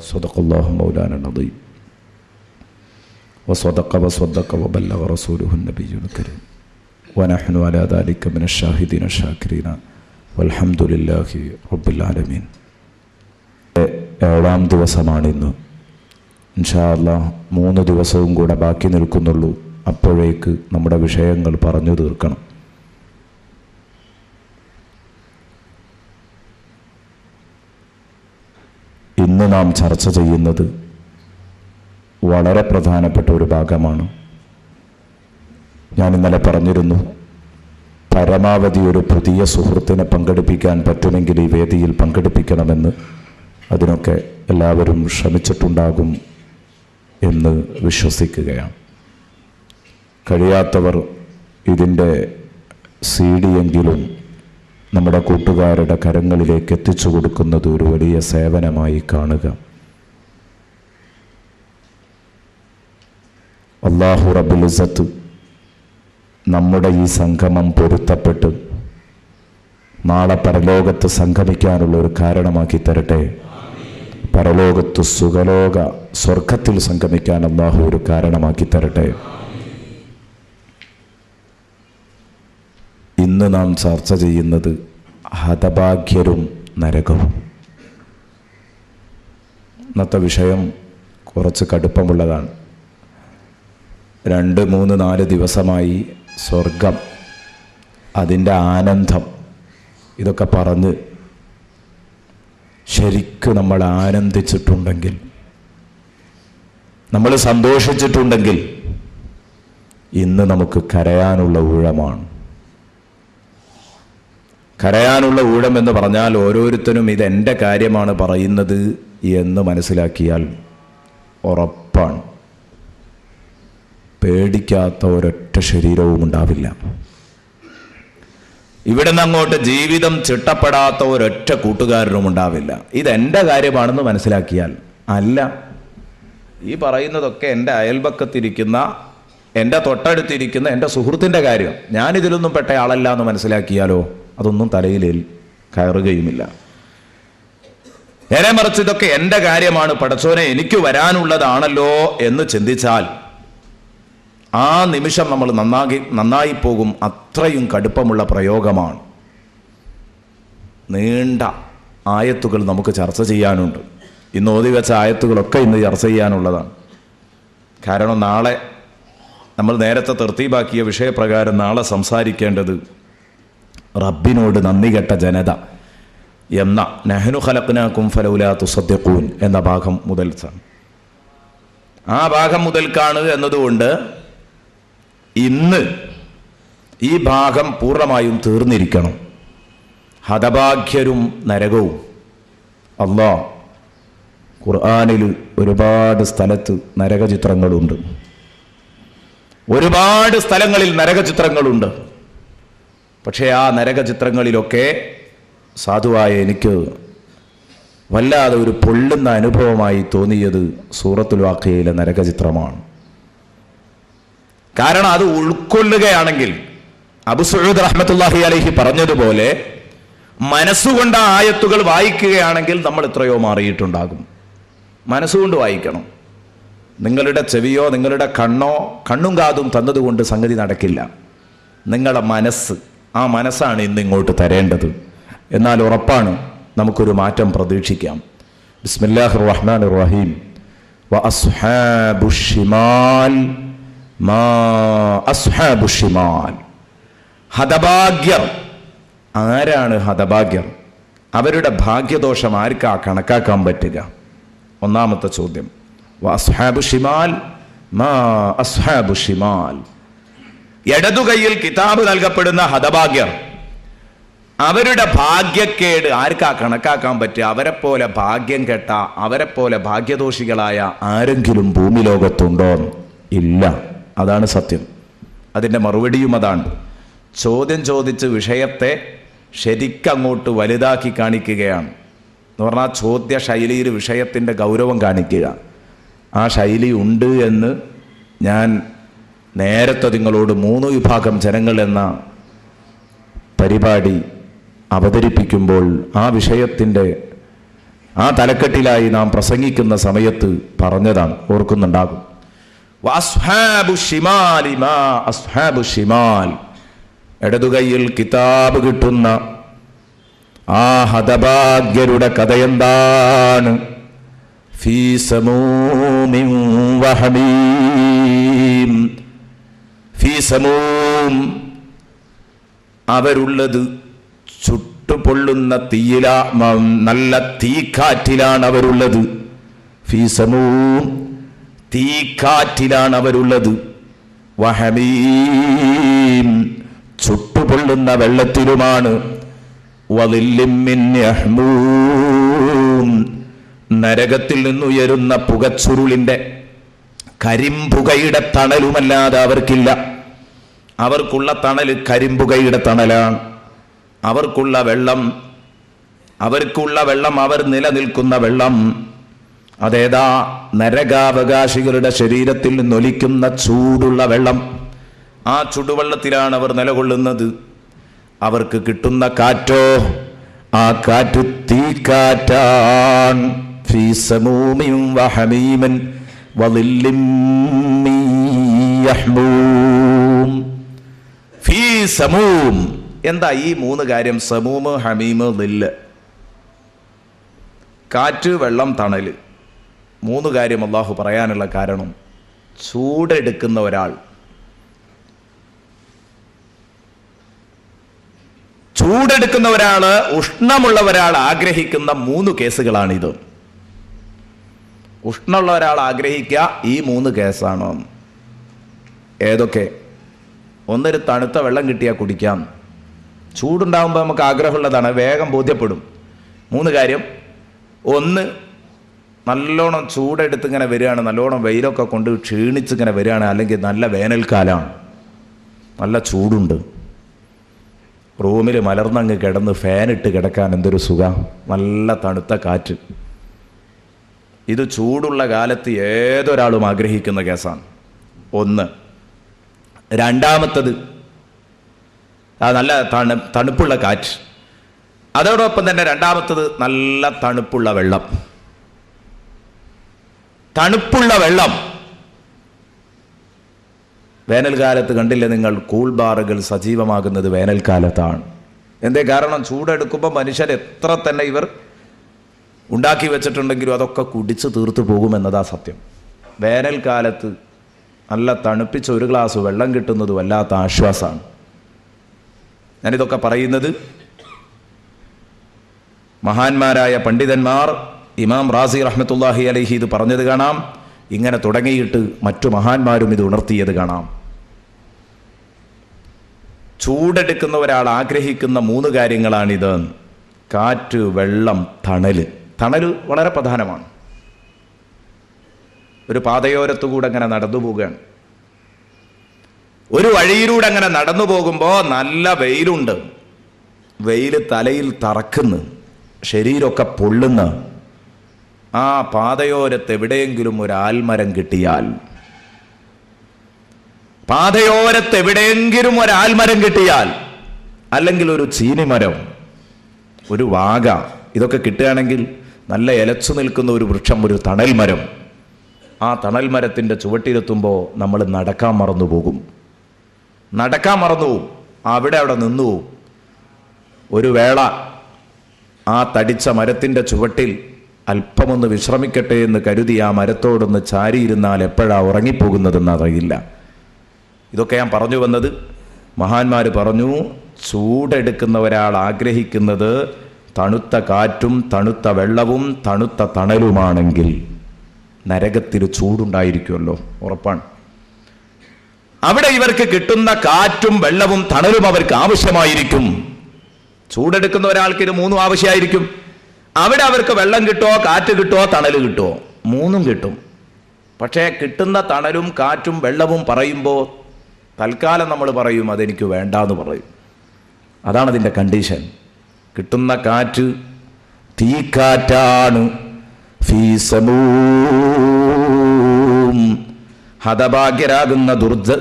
സദഖല്ലാഹു മൗലാന അദീം വസദഖ വസദ്ദഖ വബല്ലഗ റസൂലുഹു നബിയ്യുൽ കരീം വനഹ്നു അലാ ദാലിക മിനശ് ഷാഹിദീന ശാകിരീന വൽഹംദുലില്ലാഹി റബ്ബിൽ ആലമീൻ. 7-ാം ദിവസമാണിന്ന്. ഇൻഷാ അല്ലാഹ് 3 ദിവസവും കൂടെ ബാക്കി നിൽക്കുന്നുള്ളൂ. അപ്പോഴേക്ക് നമ്മുടെ വിഷയങ്ങൾ പറഞ്ഞു തീർക്കണം. ഇന്ന് നാം ചർച്ച ചെയ്യുന്നത് വളരെ പ്രധാനപ്പെട്ട ഒരു ഭാഗമാണ്. ഞാൻ ഇന്നലെ പറഞ്ഞിരുന്നു, പരമാവധി ഒരു പുതിയ സുഹൃത്തിനെ പങ്കെടുപ്പിക്കാൻ പറ്റുമെങ്കിൽ ഈ വേദിയിൽ പങ്കെടുപ്പിക്കണമെന്ന്. അതിനൊക്കെ എല്ലാവരും ശ്രമിച്ചിട്ടുണ്ടാകും എന്ന് വിശ്വസിക്കുകയാണ്. കഴിയാത്തവർ ഇതിൻ്റെ CD എങ്കിലും നമ്മുടെ കൂട്ടുകാരുടെ കരങ്ങളിലേക്ക് എത്തിച്ചു കൊടുക്കുന്നത് ഒരു വലിയ സേവനമായി കാണുക. അല്ലാഹു റബ്ബുൽ ഇസ്സത്ത് നമ്മുടെ ഈ സംഗമം പൊരുത്തപ്പെട്ട് നാളെ പരലോകത്ത് സംഗമിക്കാനുള്ള ഒരു കാരണമാക്കി തരട്ടെ. പരലോകത്ത് സുഖലോക സ്വർഗത്തിൽ സംഗമിക്കാൻ അല്ലാഹു ഒരു കാരണമാക്കി തരട്ടെ. ഇന്ന് നാം ചർച്ച ചെയ്യുന്നത് ഹതഭാഗ്യരും നരകവും. ഇന്നത്തെ വിഷയം കുറച്ച് കടുപ്പമുള്ളതാണ്. 2, 3, 4 ദിവസമായി സ്വർഗം, അതിൻ്റെ ആനന്ദം, ഇതൊക്കെ പറഞ്ഞ് ശരിക്ക് നമ്മൾ ആനന്ദിച്ചിട്ടുണ്ടെങ്കിൽ, നമ്മൾ സന്തോഷിച്ചിട്ടുണ്ടെങ്കിൽ ഇന്ന് നമുക്ക് കരയാനുള്ള ഊഴമാണ്. കരയാനുള്ള ഊഴം എന്ന് പറഞ്ഞാൽ ഓരോരുത്തരും ഇതെൻ്റെ കാര്യമാണ് പറയുന്നത് എന്ന് മനസ്സിലാക്കിയാൽ ഉറപ്പാണ് പേടിക്കാത്ത ഒരൊറ്റ ശരീരവും ഉണ്ടാവില്ല. ഇവിടെ നിന്ന് അങ്ങോട്ട് ജീവിതം ചിട്ടപ്പെടാത്ത ഒരൊറ്റ കൂട്ടുകാരനും ഉണ്ടാവില്ല. ഇതെൻ്റെ കാര്യമാണെന്ന് മനസ്സിലാക്കിയാൽ. അല്ല, ഈ പറയുന്നതൊക്കെ എൻ്റെ അയൽപക്കത്തിരിക്കുന്ന, എൻ്റെ തൊട്ടടുത്തിരിക്കുന്ന എൻ്റെ സുഹൃത്തിൻ്റെ കാര്യം, ഞാനിതിലൊന്നും പെട്ട ആളല്ല എന്ന് മനസ്സിലാക്കിയാലോ അതൊന്നും തലയിൽ കയറുകയുമില്ല. നേരെ മറിച്ച് ഇതൊക്കെ എൻ്റെ കാര്യമാണ്, പടച്ചോനെ എനിക്ക് വരാനുള്ളതാണല്ലോ എന്ന് ചിന്തിച്ചാൽ ആ നിമിഷം നമ്മൾ നന്നായി പോകും. അത്രയും കടുപ്പമുള്ള പ്രയോഗമാണ്. നീണ്ട ആയത്തുകൾ നമുക്ക് ചർച്ച ചെയ്യാനുണ്ട്. ഇന്ന് ഓതി വെച്ച ആയത്തുകളൊക്കെ ഇന്ന് ചർച്ച ചെയ്യാനുള്ളതാണ്. കാരണം നാളെ നമ്മൾ നേരത്തെ തർത്തീബാക്കിയ വിഷയപ്രകാരം നാളെ സംസാരിക്കേണ്ടത് റബ്ബിനോട് നന്ദി കെട്ട ജനത എന്ന നഹ്നു ഖലഖ്നാകും ഫലൗലാ തുസദ്ദിഖൂൻ എന്ന ഭാഗം മുതൽക്കാണ്. ആ ഭാഗം മുതൽക്കാണ് എന്നതുകൊണ്ട് ഇന്ന് ഈ ഭാഗം പൂർണ്ണമായും തീർന്നിരിക്കണം. ഹതഭാഗ്യരും നരകവും. അല്ലാഹ് ഖുർആനിൽ ഒരുപാട് സ്ഥലത്ത് നരകചിത്രങ്ങളുണ്ട്. ഒരുപാട് സ്ഥലങ്ങളിൽ നരകചിത്രങ്ങളുണ്ട്. പക്ഷേ ആ നരകചിത്രങ്ങളിലൊക്കെ സാധുവായ എനിക്ക് വല്ലാതെ ഒരു പൊള്ളുന്ന അനുഭവമായി തോന്നിയത് സൂറത്തുൽ വാഖിയയിലെ നരകചിത്രമാണ്. കാരണം അത് ഉൾക്കൊള്ളുകയാണെങ്കിൽ അബൂ സഈദ് റഹ്മത്തുള്ളാഹി അലൈഹി പറഞ്ഞതുപോലെ മനസ്സുകൊണ്ട് ആയത്തുകൾ വായിക്കുകയാണെങ്കിൽ നമ്മൾ എത്രയോ മാറിയിട്ടുണ്ടാകും. മനസ്സുകൊണ്ട് വായിക്കണം. നിങ്ങളുടെ ചെവിയോ നിങ്ങളുടെ കണ്ണും കാതും തന്നതുകൊണ്ട് സംഗതി നടക്കില്ല. നിങ്ങളുടെ മനസ്സ്, ആ മനസ്സാണ് ഇന്ന് ഇങ്ങോട്ട് തരേണ്ടത്. എന്നാൽ ഉറപ്പാണ് നമുക്കൊരു മാറ്റം പ്രതീക്ഷിക്കാം. ബിസ്മില്ലാഹിർ റഹ്മാനിർ റഹീം. വ അസ്ഹാബുശ് ശിമാൽ മാ അസ്ഹാബുശ് ശിമാൽ. ഹതഭാഗ്യർ. ആരാണ് ഹതഭാഗ്യർ? അവരുടെ ഭാഗ്യദോഷം ആർക്കാ കണക്കാക്കാൻ പറ്റുക? ഒന്നാമത്തെ ചോദ്യം. വ അസ്ഹാബുശ് ശിമാൽ മാ അസ്ഹാബുശ് ശിമാൽ. ഇടതു കൈയിൽ കിതാബ് നൽകപ്പെടുന്ന ഹതഭാഗ്യർ, അവരുടെ ഭാഗ്യക്കേട് ആർക്കാ കണക്കാക്കാൻ പറ്റുക? അവരെ പോലെ ഭാഗ്യം കെട്ട, അവരെ പോലെ ഭാഗ്യദോഷികളായ ആരെങ്കിലും ഭൂമി ലോകത്തുണ്ടോ? ഇല്ല. അതാണ് സത്യം. അതിൻ്റെ മറുപടിയും അതാണ്. ചോദ്യം ചോദിച്ച് വിഷയത്തെ ശരിക്കങ്ങോട്ട് വലുതാക്കി കാണിക്കുകയാണ്. എന്ന് പറഞ്ഞാൽ ചോദ്യ ശൈലിയിൽ വിഷയത്തിൻ്റെ ഗൗരവം കാണിക്കുക. ആ ശൈലി ഉണ്ട് എന്ന് ഞാൻ നേരത്തെ നിങ്ങളോട് 3 വിഭാഗം ജനങ്ങൾ എന്ന പരിപാടി അവതരിപ്പിക്കുമ്പോൾ ആ വിഷയത്തിൻ്റെ ആ തലക്കെട്ടിലായി നാം പ്രസംഗിക്കുന്ന സമയത്ത് പറഞ്ഞതാണ്, ഓർക്കുന്നുണ്ടാകും. ഇടതുകൈയിൽ കിതാബ് കിട്ടുന്ന ആ ഹതഭാഗ്യരുടെ കഥയെന്താണ്? ഫീ സമൂമിൻ വഹമീം. ഫീ സമൂം, അവരുള്ളത് ചുട്ടുപൊള്ളുന്ന തീയില, നല്ല തീക്കാറ്റിലാണ് അവരുള്ളത്. ഫീ സമൂം, തീക്കാറ്റിലാണ് അവരുള്ളത്. വഹമീം, ചുട്ടുപൊള്ളുന്ന വെള്ളത്തിലുമാണ്. വളില്ലിൻ മിൻ യഹ്മൂം, നരകത്തിൽ നിന്നുയരുന്ന പുകച്ചുരുളിന്റെ കരിമ്പുകയുടെ തണലുമല്ലാതെ അവർക്കില്ല. അവർക്കുള്ള തണൽ കരിമ്പുകയുടെ തണലാണ്. അവർക്കുള്ള വെള്ളം അവർ നിലനിൽക്കുന്ന വെള്ളം അതേതാ? നരകാവകാശികളുടെ ശരീരത്തിൽ നിന്നൊലിക്കുന്ന ചൂടുള്ള വെള്ളം. ആ ചുടുവെള്ളത്തിലാണ് അവർ നിലകൊള്ളുന്നത്. അവർക്ക് കിട്ടുന്ന കാറ്റോ, ആ കാറ്റ് തീക്കാറ്റാൻ. ഫീ സമൂമിൻ വഹമീമിൻ വളില്ലിൻ മിൻ യഹ്മൂം. ഫീ സമൂം, എന്താ ഈ മൂന്ന് കാര്യം? സമൂമ്, ഹമീമ്, ദില്ല്. കാറ്റ്, വെള്ളം, തണല്. മൂന്ന് കാര്യം അള്ളാഹു പറയാനുള്ള കാരണം, ചൂടെടുക്കുന്ന ഒരാൾ, ഉഷ്ണമുള്ള ഒരാൾ ആഗ്രഹിക്കുന്ന മൂന്ന് കേസുകളാണിത്. ഉഷ്ണമുള്ള ഒരാൾ ആഗ്രഹിക്കുക ഈ മൂന്ന് കേസാണ്. ഏതൊക്കെ? ഒന്നൊരു തണുത്ത വെള്ളം കിട്ടിയാൽ കുടിക്കാം. ചൂടുണ്ടാകുമ്പോൾ നമുക്ക് ആഗ്രഹമുള്ളതാണ്, വേഗം ബോധ്യപ്പെടും. മൂന്ന് കാര്യം. ഒന്ന്, നല്ലോണം ചൂടെടുത്ത് ഇങ്ങനെ വരികയാണ്, നല്ലോണം വെയിലൊക്കെ കൊണ്ട് ക്ഷീണിച്ചിങ്ങനെ വരികയാണ്, അല്ലെങ്കിൽ നല്ല വേനൽക്കാലമാണ്, നല്ല ചൂടുണ്ട്, റൂമിൽ മലർന്നങ്ങ് കിടന്ന് ഫാനിട്ട് കിടക്കാൻ എന്തൊരു സുഖം, നല്ല തണുത്ത കാറ്റ്. ഇത് ചൂടുള്ള കാലത്ത് ഏതൊരാളും ആഗ്രഹിക്കുന്ന കേസാണ്. ഒന്ന്. രണ്ടാമത്തത്, നല്ല തണുപ്പുള്ള കാറ്റ്. അതോടൊപ്പം തന്നെ രണ്ടാമത്തത് നല്ല തണുപ്പുള്ള വെള്ളം. തണുപ്പുള്ള വെള്ളം വേനൽക്കാലത്ത് കണ്ടില്ലേ നിങ്ങൾ? കൂൾ ബാറുകൾ സജീവമാകുന്നത് വേനൽക്കാലത്താണ്. എന്തേ കാരണം? ചൂടെടുക്കുമ്പോൾ മനുഷ്യർ എത്ര തന്നെ ഇവർ ഉണ്ടാക്കി വെച്ചിട്ടുണ്ടെങ്കിലും അതൊക്കെ കുടിച്ച് തീർത്തു പോകുമെന്നതാ സത്യം. വേനൽക്കാലത്ത് നല്ല തണുപ്പിച്ച ഒരു ഗ്ലാസ് വെള്ളം കിട്ടുന്നത് വല്ലാത്ത ആശ്വാസമാണ്. ഞാനിതൊക്കെ പറയുന്നത് മഹാന്മാരായ പണ്ഡിതന്മാർ, ഇമാം റാസി റഹ്മത്തുള്ളാഹി അലൈഹി ഇത് പറഞ്ഞത് കാണാം. ഇങ്ങനെ തുടങ്ങിയിട്ട് മറ്റു മഹാന്മാരും ഇത് ഉണർത്തിയത് കാണാം. ചൂടെടുക്കുന്ന ഒരാൾ ആഗ്രഹിക്കുന്ന മൂന്ന് കാര്യങ്ങളാണിത്: കാറ്റ്, വെള്ളം, തണല്. തണല് വളരെ പ്രധാനമാണ്. ഒരു പാതയോരത്തുകൂടെ അങ്ങനെ നടന്നു പോവുകയാണ്. ഒരു വഴിയിലൂടെ അങ്ങനെ നടന്നു പോകുമ്പോൾ നല്ല വെയിലുണ്ട്. വെയിൽ തലയിൽ തറക്കുന്നു, ശരീരമൊക്കെ പൊള്ളുന്ന ആ പാതയോരത്ത് എവിടെയെങ്കിലും ഒരു ആൽമരം കിട്ടിയാൽ, പാതയോരത്ത് എവിടെയെങ്കിലും ഒരു ആൽമരം കിട്ടിയാൽ, അല്ലെങ്കിൽ ഒരു ചീനിമരം, ഒരു വാഗ, ഇതൊക്കെ കിട്ടുകയാണെങ്കിൽ നല്ല ഇലച്ചു നിൽക്കുന്ന ഒരു വൃക്ഷം, ഒരു തണൽ മരം, ആ തണൽ മരത്തിൻ്റെ ചുവട്ടിലെത്തുമ്പോൾ നമ്മൾ നടക്കാൻ മറന്നു പോകും. അവിടെ നിന്നു പോകും. ഒരു വേള ആ തടിച്ച മരത്തിൻ്റെ ചുവട്ടിൽ അല്പമൊന്ന് വിശ്രമിക്കട്ടെ എന്ന് കരുതി ആ മരത്തോടൊന്ന് ചാരിയിരുന്നാൽ എപ്പോഴാ ഉറങ്ങിപ്പോകുന്നതെന്ന് അറിയില്ല. ഇതൊക്കെ ഞാൻ പറഞ്ഞു വന്നത്, മഹാന്മാർ പറഞ്ഞു, ചൂടെടുക്കുന്ന ഒരാൾ ആഗ്രഹിക്കുന്നത് തണുത്ത കാറ്റും തണുത്ത വെള്ളവും തണുത്ത തണലുമാണെങ്കിൽ നരകത്തിൽ ചൂടുണ്ടായിരിക്കുമല്ലോ, ഉറപ്പാണ്. അവിടെ ഇവർക്ക് കിട്ടുന്ന കാറ്റും വെള്ളവും തണലും അവർക്ക് ആവശ്യമായിരിക്കും. ചൂടെടുക്കുന്ന ഒരാൾക്ക് ഇത് മൂന്നും ആവശ്യമായിരിക്കും. അവിടെ അവർക്ക് വെള്ളം കിട്ടോ, കാറ്റ് കിട്ടോ, തണൽ കിട്ടോ, മൂന്നും കിട്ടും. പക്ഷേ കിട്ടുന്ന തണലും കാറ്റും വെള്ളവും പറയുമ്പോൾ തൽക്കാലം നമ്മൾ പറയും അതെനിക്ക് വേണ്ടാന്ന് പറയും. അതാണ് അതിൻ്റെ കണ്ടീഷൻ. കിട്ടുന്ന കാറ്റ് തീക്കാറ്റാണ്. ഫീ സമൂം, ഹതഭാഗ്യരാകുന്ന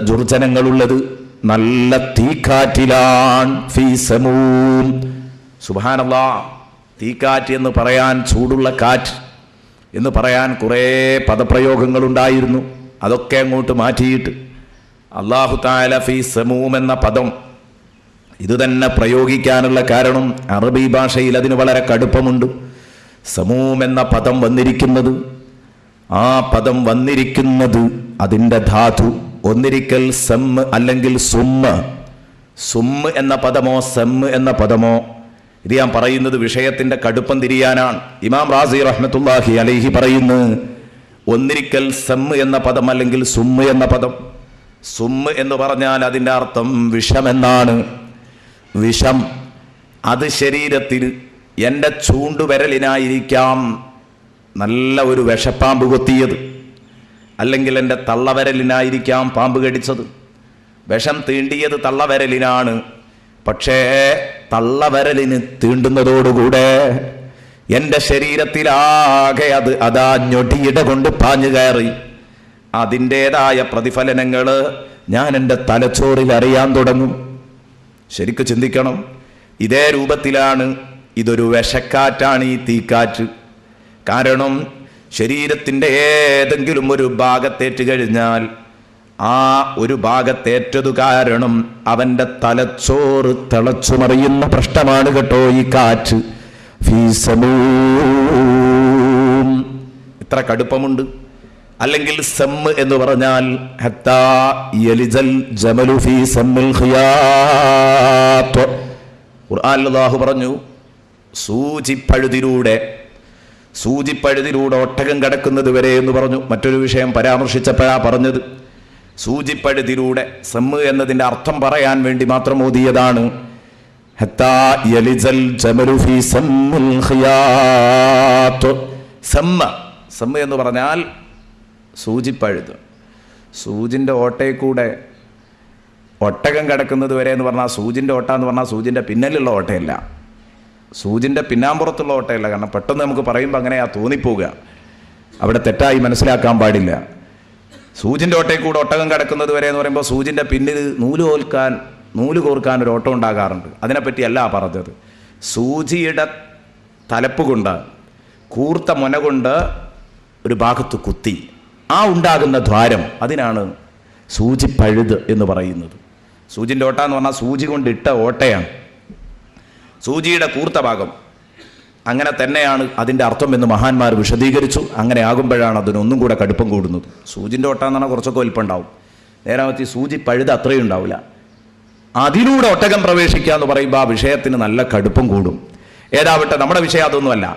ദുർജനങ്ങളുള്ളത് നല്ല തീക്കാറ്റിലാണ്. ഫീ സമൂം. സുബ്ഹാനല്ലാഹ്, തീക്കാറ്റ് എന്ന് പറയാൻ ചൂടുള്ള കാറ്റ് എന്ന് പറയാൻ കുറേ പദപ്രയോഗങ്ങളുണ്ടായിരുന്നു. അതൊക്കെ അങ്ങോട്ട് മാറ്റിയിട്ട് അല്ലാഹു തആല ഫീ സമൂം എന്ന പദം ഇത് തന്നെ പ്രയോഗിക്കാനുള്ള കാരണം അറബി ഭാഷയിൽ അതിന് വളരെ കടുപ്പമുണ്ട്. സമൂം എന്ന പദം വന്നിരിക്കുന്നത്, ആ പദം വന്നിരിക്കുന്നത് അതിൻ്റെ ധാതു ഒന്നിരിക്കൽ സമ്മ് അല്ലെങ്കിൽ സുമ്മ്. സുമ്മ് എന്ന പദമോ സമ്മ് എന്ന പദമോ, ഇത് ഞാൻ പറയുന്നത് വിഷയത്തിൻ്റെ കടുപ്പം തിരിയാനാണ്. ഇമാം റാസി റഹ്മത്തുള്ളാഹി അലൈഹി പറയുന്നു, ഒന്നിരിക്കൽ സമ്മ് എന്ന പദം അല്ലെങ്കിൽ സുമ്മ് എന്ന പദം. സുമ്മ് എന്ന് പറഞ്ഞാൽ അതിൻ്റെ അർത്ഥം വിഷമെന്നാണ്. വിഷം അത് ശരീരത്തിൽ എൻ്റെ ചൂണ്ടുവിരലിനായിരിക്കാം നല്ല ഒരു വിഷപ്പാമ്പ് കൊത്തിയത്, അല്ലെങ്കിൽ എൻ്റെ തള്ളവിരലിനായിരിക്കാം പാമ്പ് കടിച്ചത്. വിഷം തീണ്ടിയത് തള്ളവിരലിനാണ്. പക്ഷേ തള്ളവിരലിന് തീണ്ടുന്നതോടുകൂടെ എൻ്റെ ശരീരത്തിലാകെ അതാ ഞൊടിയിട കൊണ്ട് പാഞ്ഞു കയറി. അതിൻ്റേതായ പ്രതിഫലനങ്ങൾ ഞാൻ എൻ്റെ തലച്ചോറിൽ അറിയാൻ തുടങ്ങും. ശരിക്ക് ചിന്തിക്കണം. ഇതേ രൂപത്തിലാണ് ഇതൊരു വിഷക്കാറ്റാണ് ഈ തീക്കാറ്റ്. കാരണം ശരീരത്തിൻ്റെ ഏതെങ്കിലും ഒരു ഭാഗത്തേറ്റ് കഴിഞ്ഞാൽ ആ ഒരു ഭാഗത്തേറ്റതു കാരണം അവൻ്റെ തലച്ചോറ് തിളച്ചുമറിയുന്ന പ്രശ്നമാണ് കേട്ടോ ഈ കാറ്റ്. ഇത്ര കടുപ്പമുണ്ട്. അല്ലെങ്കിൽ സമ്മ് എന്ന് പറഞ്ഞാൽ ഹത്താ യലിജൽ ജമലു ഫീ സമ്മിൽ ഖിയാത്ത്. ഖുർആനിൽ അല്ലാഹു പറഞ്ഞു, സൂചിപ്പഴുതിലൂടെ ഒട്ടകം കടക്കുന്നത് വരെ എന്ന് പറഞ്ഞു. മറ്റൊരു വിഷയം പരാമർശിച്ചപ്പോഴാ പറഞ്ഞത് സൂചിപ്പഴുതിലൂടെ. സമ്മ് എന്നതിൻ്റെ അർത്ഥം പറയാൻ വേണ്ടി മാത്രം ഓതിയതാണ്. ഹത്താ യലിജൽ ജമലു ഫീ സമ്മിൽ ഖിയാത്ത്. സമ്മ് എന്ന് പറഞ്ഞാൽ സൂചിപ്പഴുത്. സൂചിൻ്റെ ഓട്ടയിൽ കൂടെ ഒട്ടകം കിടക്കുന്നത് വരെ എന്ന് പറഞ്ഞാൽ സൂചിൻ്റെ ഓട്ട എന്ന് പറഞ്ഞാൽ സൂചിൻ്റെ പിന്നലുള്ള ഓട്ടയല്ല, സൂചിൻ്റെ പിന്നാമ്പുറത്തുള്ള ഓട്ടയല്ല. കാരണം പെട്ടെന്ന് നമുക്ക് പറയുമ്പോൾ അങ്ങനെയാ തോന്നിപ്പോവുക. അവിടെ തെറ്റായി മനസ്സിലാക്കാൻ പാടില്ല. സൂചിൻ്റെ ഓട്ടയിൽ കൂടെ ഒട്ടകം കിടക്കുന്നത് വരെ എന്ന് പറയുമ്പോൾ സൂചിൻ്റെ പിന്നിൽ നൂല് കോർക്കാൻ ഒരു ഓട്ടം ഉണ്ടാകാറുണ്ട്. അതിനെപ്പറ്റിയല്ല പറഞ്ഞത്. സൂചിയുടെ തലപ്പ് കൊണ്ട് കൂർത്ത മുന കൊണ്ട് ഒരു ഭാഗത്ത് കുത്തി ആ ഉണ്ടാകുന്ന ദ്വാരം, അതിനാണ് സൂചിപ്പഴുത് എന്ന് പറയുന്നത്. സൂചിൻ്റെ ഓട്ട എന്ന് പറഞ്ഞാൽ സൂചി കൊണ്ട് ഇട്ട ഓട്ടയാണ്. സൂചിയുടെ കൂർത്ത ഭാഗം അങ്ങനെ തന്നെയാണ് അതിൻ്റെ അർത്ഥം എന്ന് മഹാന്മാർ വിശദീകരിച്ചു. അങ്ങനെ ആകുമ്പോഴാണ് അതിനൊന്നും കൂടെ കടുപ്പം കൂടുന്നത്. സൂചിൻ്റെ ഓട്ട എന്ന് പറഞ്ഞാൽ കുറച്ചൊക്കെ വലിപ്പം ഉണ്ടാവും. നേരാമത്തി സൂചി പഴുത് അത്രയും ഉണ്ടാവില്ല. അതിലൂടെ ഒട്ടകം പ്രവേശിക്കുക എന്ന് പറയുമ്പോൾ ആ വിഷയത്തിന് നല്ല കടുപ്പം കൂടും. ഏതാവട്ടെ, നമ്മുടെ വിഷയം അതൊന്നുമല്ല.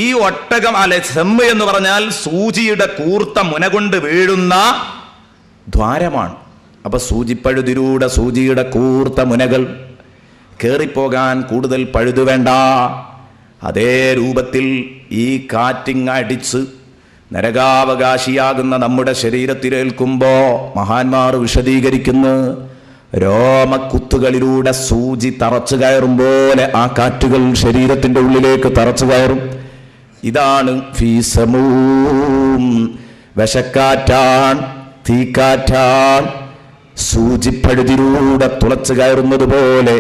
ഈ ഒട്ടകം അല്ലെ സെമ്മ് എന്ന് പറഞ്ഞാൽ സൂചിയുടെ കൂർത്ത മുന കൊണ്ട് വീഴുന്ന ദ്വാരമാണ്. അപ്പൊ സൂചിപ്പഴുതിലൂടെ സൂചിയുടെ കൂർത്ത മുനകൾ കയറിപ്പോകാൻ കൂടുതൽ പഴുതു വേണ്ട. അതേ രൂപത്തിൽ ഈ കാറ്റിങ് അടിച്ച് നരകാവകാശിയാകുന്ന നമ്മുടെ ശരീരത്തിലേൽക്കുമ്പോൾ മഹാന്മാർ വിശദീകരിക്കുന്നു, രോമക്കുത്തുകളിലൂടെ സൂചി തറച്ചു കയറും പോലെ ആ കാറ്റുകൾ ശരീരത്തിൻ്റെ ഉള്ളിലേക്ക് തറച്ചു കയറും. ഇതാണ് ഫീസമൂം. വിഷക്കാറ്റാൻ, തീക്കാറ്റാൻ. സൂചിപ്പഴുതിലൂടെ തുളച്ചു കയറുന്നത് പോലെ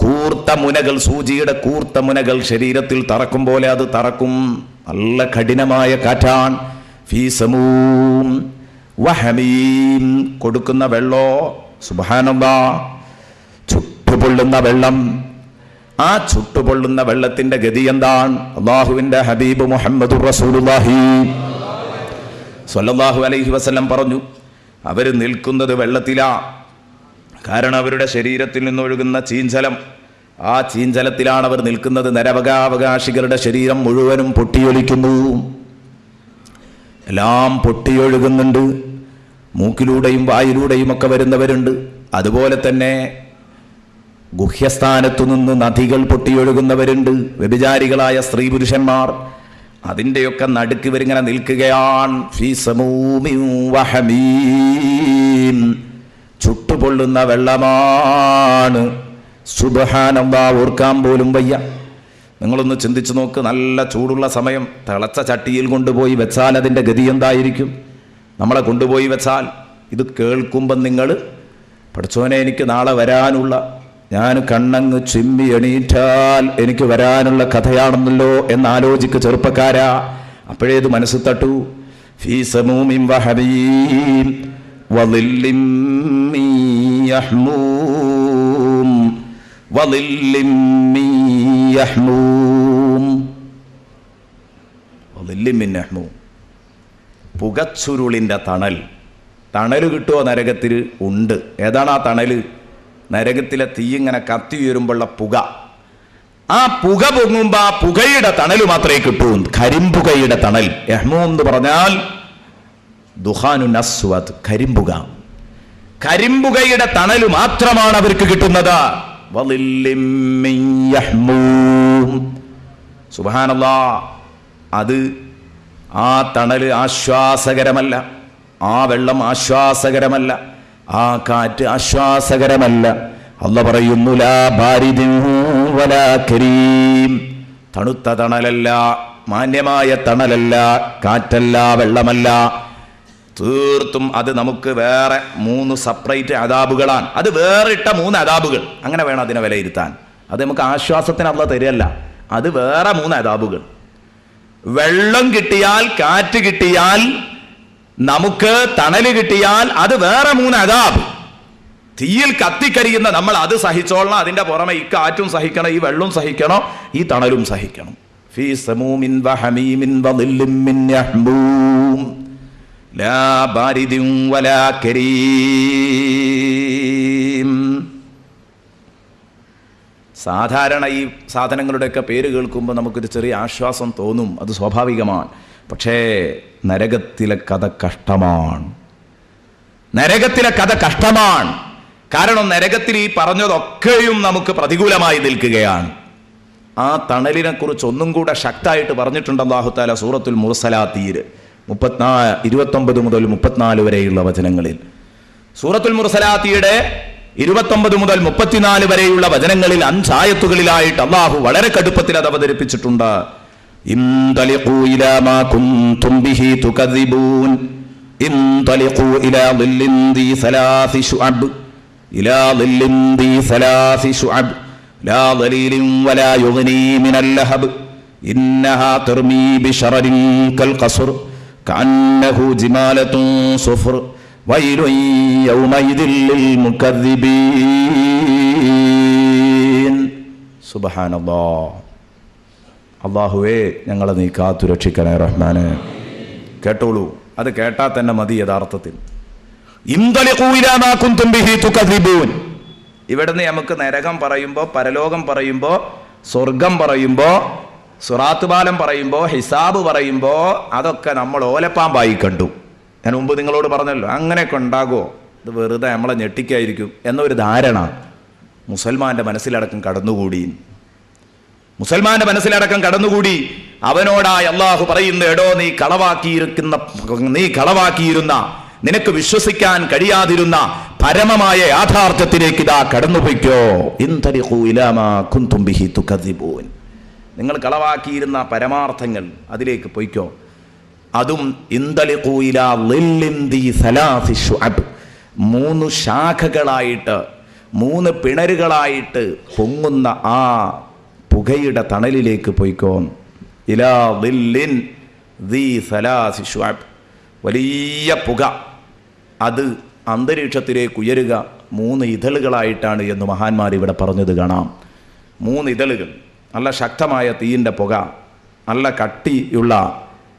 കൂർത്ത മുനകൾ, സൂചിയുടെ കൂർത്ത മുനകൾ ശരീരത്തിൽ തറക്കും പോലെ അത് തറക്കും. നല്ല കഠിനമായ കാറ്റാൻ. ഫീസമൂം വഹമീം. കൊടുക്കുന്ന വെള്ളോ സുബ്ഹാനല്ലാഹ്, ചുട്ടുപൊള്ളുന്ന വെള്ളം. ആ ചുട്ടുപൊള്ളുന്ന വെള്ളത്തിന്റെ ഗതി എന്താണ്? അല്ലാഹുവിന്റെ ഹബീബ് മുഹമ്മദുർ റസൂലുള്ളാഹി സ്വല്ലല്ലാഹു അലൈഹി വസല്ലം പറഞ്ഞു, അവർ നിൽക്കുന്നത് വെള്ളത്തിലാ. കാരണം അവരുടെ ശരീരത്തിൽ നിന്നൊഴുകുന്ന ചീഞ്ചലം, ആ ചീഞ്ചലത്തിലാണ് അവർ നിൽക്കുന്നത്. നരകാവകാശികളുടെ ശരീരം മുഴുവനും പൊട്ടിയൊലിക്കുന്നു. എല്ലാം പൊട്ടിയൊഴുകുന്നുണ്ട്. മൂക്കിലൂടെയും വായിലൂടെയും ഒക്കെ വരുന്നവരുണ്ട്. അതുപോലെ തന്നെ ഗുഹ്യസ്ഥാനത്തു നിന്ന് നദികൾ പൊട്ടിയൊഴുകുന്നവരുണ്ട്. വ്യഭിചാരികളായ സ്ത്രീ പുരുഷന്മാർ, അതിൻ്റെയൊക്കെ നടുക്ക് ഇവരിങ്ങനെ നിൽക്കുകയാണ്. ഫീസമൂമിൻ വഹമീം. ചുട്ടുപൊള്ളുന്ന വെള്ളമാണ്. സുബ്ഹാനല്ലാഹ്, ഓർക്കാൻ പോലും വയ്യ. നിങ്ങളൊന്ന് ചിന്തിച്ചു നോക്ക്. നല്ല ചൂടുള്ള സമയം തിളച്ച ചട്ടിയിൽ കൊണ്ടുപോയി വെച്ചാൽ അതിൻ്റെ ഗതി എന്തായിരിക്കും? നമ്മളെ കൊണ്ടുപോയി വെച്ചാൽ ഇത് കേൾക്കുമ്പം നിങ്ങൾ, പഠിച്ചോനെ എനിക്ക് നാളെ വരാനുള്ള ഞാൻ കണ്ണങ്ങ് ചിമ്മി എണീറ്റാൽ എനിക്ക് വരാനുള്ള കഥയാണെന്നല്ലോ എന്നാലോചിക്ക് ചെറുപ്പക്കാരാ. അപ്പോഴേത് മനസ്സിൽ തട്ടു. ഫീ സമൂമിൻ വഹമീം വളില്ലിൻ മിൻ യഹ്മൂം വളില്ലിൻ മിൻ യഹ്മൂം വളില്ലിൻ മിൻ യഹ്മൂം. പുകച്ചുരുളിൻ്റെ തണൽ. തണൽ കിട്ടുമോ നരകത്തിൽ? ഉണ്ട്. ഏതാണ് ആ തണൽ? നരകത്തിലെ തീ ഇങ്ങനെ കത്തി ഉയരുമ്പോഴുള്ള പുക. ആ പുക പൊങ്ങുമ്പോൾ ആ പുകയുടെ തണൽ മാത്രമേ കിട്ടൂ. കരിമ്പുകയുടെ തണൽ. യഹ്മൂം എന്ന് പറഞ്ഞാൽ ദുഹാനുൻ അസ്വദ്, കരിമ്പുക. കരിമ്പുകയുടെ തണൽ മാത്രമാണ് അവർക്ക് കിട്ടുന്നത്. വളില്ലിൻ മിൻ യഹ്മൂം. സുബ്ഹാനല്ലാഹ്. അത് ആ തണൽ ആശ്വാസകരമല്ല, ആ വെള്ളം ആശ്വാസകരമല്ല, ആ കാറ്റ് ആശ്വാസകരമല്ല. അല്ലാഹു പറയുന്നു ലാ ബാരിദിൻ വലാ കരീം. തണുത്ത തണലല്ല, മാന്യമായ തണലല്ല, കാറ്റല്ല, വെള്ളമല്ല. തീർത്തും അത് നമുക്ക് വേറെ 3 സെപ്പറേറ്റ് അദാബുകളാണ്. അത് വേറിട്ട 3 അദാബുകൾ. അങ്ങനെ വേണം അതിനെ വിലയിരുത്താൻ. അത് നമുക്ക് ആശ്വാസത്തിന് അല്ലാഹു തരികയല്ല, അത് വേറെ 3 അദാബുകൾ. വെള്ളം കിട്ടിയാൽ, കാറ്റ് കിട്ടിയാൽ, നമുക്ക് തണല് കിട്ടിയാൽ അത് വേറെ 3 അദാബ്. തീയിൽ കത്തിക്കരിയുന്ന നമ്മൾ അത് സഹിച്ചോളണം. അതിന്റെ പുറമെ ഈ കാറ്റും സഹിക്കണം, ഈ വെള്ളവും സഹിക്കണം, ഈ തണലും സഹിക്കണം. ഫീ സമൂമിൻ വഹമീമിൻ വളില്ലിൻ മിൻ യഹ്മൂം ലാ ബാരിദിൻ വലാ കരീം. സാധാരണ ഈ സാധനങ്ങളുടെയൊക്കെ പേര് കേൾക്കുമ്പോൾ നമുക്കൊരു ചെറിയ ആശ്വാസം തോന്നും. അത് സ്വാഭാവികമാണ്. പക്ഷേ നരകത്തിലെ കഥ കഷ്ടമാണ്. നരകത്തിലെ കഥ കഷ്ടമാണ്. കാരണം നരകത്തിൽ ഈ പറഞ്ഞതൊക്കെയും നമുക്ക് പ്രതികൂലമായി നിൽക്കുകയാണ്. ആ തണലിനെ കുറിച്ച് ഒന്നും കൂടെ ശക്തമായിട്ട് പറഞ്ഞിട്ടുണ്ട് അല്ലാഹു തആല സൂറത്തുൽ മുർസലാത്തിൽ 29 മുതൽ 34 വരെയുള്ള വചനങ്ങളിൽ. സൂറത്തുൽ മുർസലാത്തിയുടെ 29 മുതൽ 34 വരെയുള്ള വചനങ്ങളിൽ 5 ആയത്തുകളിലായിട്ട് അല്ലാഹു വളരെ കടുപ്പത്തിൽ അത് അവതരിപ്പിച്ചിട്ടുണ്ട്. ഇൻതലിഖൂ ഇലാ മാ കുൻതും ബിഹി തുകദ്ദിബൂൻ ഇൻതലിഖൂ ഇലാ ളില്ലിൻ ദീ സലാസി ശുഅബ് ഇലാ ളില്ലിൻ ദീ സലാസി ശുഅബ് ലാ ളലീലിൻ വലാ യുഗ്നീ മിനൽ ലഹബ് ഇന്നഹാ തർമീ ബിശറരിൻ കൽ ഖസ്ർ കഅന്നഹു ജിമാലത്തുൻ സുഫർ വൈലുൻ യൗമഇദിൻ ലിൽ മുകദ്ദിബീൻ. സുബ്ഹാനല്ലാഹ്. അല്ലാഹുവേ, ഞങ്ങളെ നീ കാത്തു രക്ഷിക്കണേ റഹ്മാനെ. കേട്ടോളൂ, അത് കേട്ടാൽ തന്നെ മതി യഥാർത്ഥത്തിൽ. ഇൻതലിഖൂ ഇലാ മാ കുൻതും ബിഹി തുകദ്ദിബൂൻ. ഇവിടുന്ന് നമുക്ക് നരകം പറയുമ്പോൾ, പരലോകം പറയുമ്പോൾ, സ്വർഗം പറയുമ്പോൾ, സിറാത്ത് പാലം പറയുമ്പോൾ, ഹിസാബ് പറയുമ്പോൾ അതൊക്കെ നമ്മൾ ഓലപ്പാമ്പായി കണ്ടു. ഞാൻ മുമ്പ് നിങ്ങളോട് പറഞ്ഞല്ലോ, അങ്ങനെയൊക്കെ ഉണ്ടാകുമോ, ഇത് വെറുതെ നമ്മളെ ഞെട്ടിക്കായിരിക്കും എന്നൊരു ധാരണ മുസൽമാന്റെ മനസ്സിലടക്കം കടന്നുകൂടി. മുസൽമാന്റെ മനസ്സിലടക്കം കടന്നുകൂടി. അവനോടായി അള്ളാഹു പറയുന്നു, എടോ നീ കളവാക്കിയിരുന്ന നിനക്ക് വിശ്വസിക്കാൻ കഴിയാതിരുന്ന പരമമായ യാഥാർത്ഥ്യത്തിലേക്ക് ഇതാ കടന്നുപോയിക്കോ. ഇൻതലിഖൂ ഇലാ മാ കുൻതും ബിഹി തുകദ്ദിബൂൻ. നിങ്ങൾ കളവാക്കിയിരുന്ന പരമാർത്ഥങ്ങൾ അതിലേക്ക് പോയിക്കോ. അതും ഇൻതലിഖൂ ഇലാ ളില്ലിൻ ദീ സലാസി ശുഅബ്. 3 ശാഖകളായിട്ട്, 3 പിണരുകളായിട്ട് പൊങ്ങുന്ന ആ പുകയുടെ തണലിലേക്ക് പോയിക്കോ. ഇലാ ളില്ലിൻ ദീ സലാസി ശുഅബ്. വലിയ പുക, അത് അന്തരീക്ഷത്തിലേക്ക് ഉയരുക 3 ഇതളുകളായിട്ടാണ് എന്ന് മഹാന്മാർ ഇവിടെ പറഞ്ഞത് കാണാം. 3 ഇതളുകൾ. നല്ല ശക്തമായ തീയിൻ്റെ പുക, നല്ല കട്ടിയുള്ള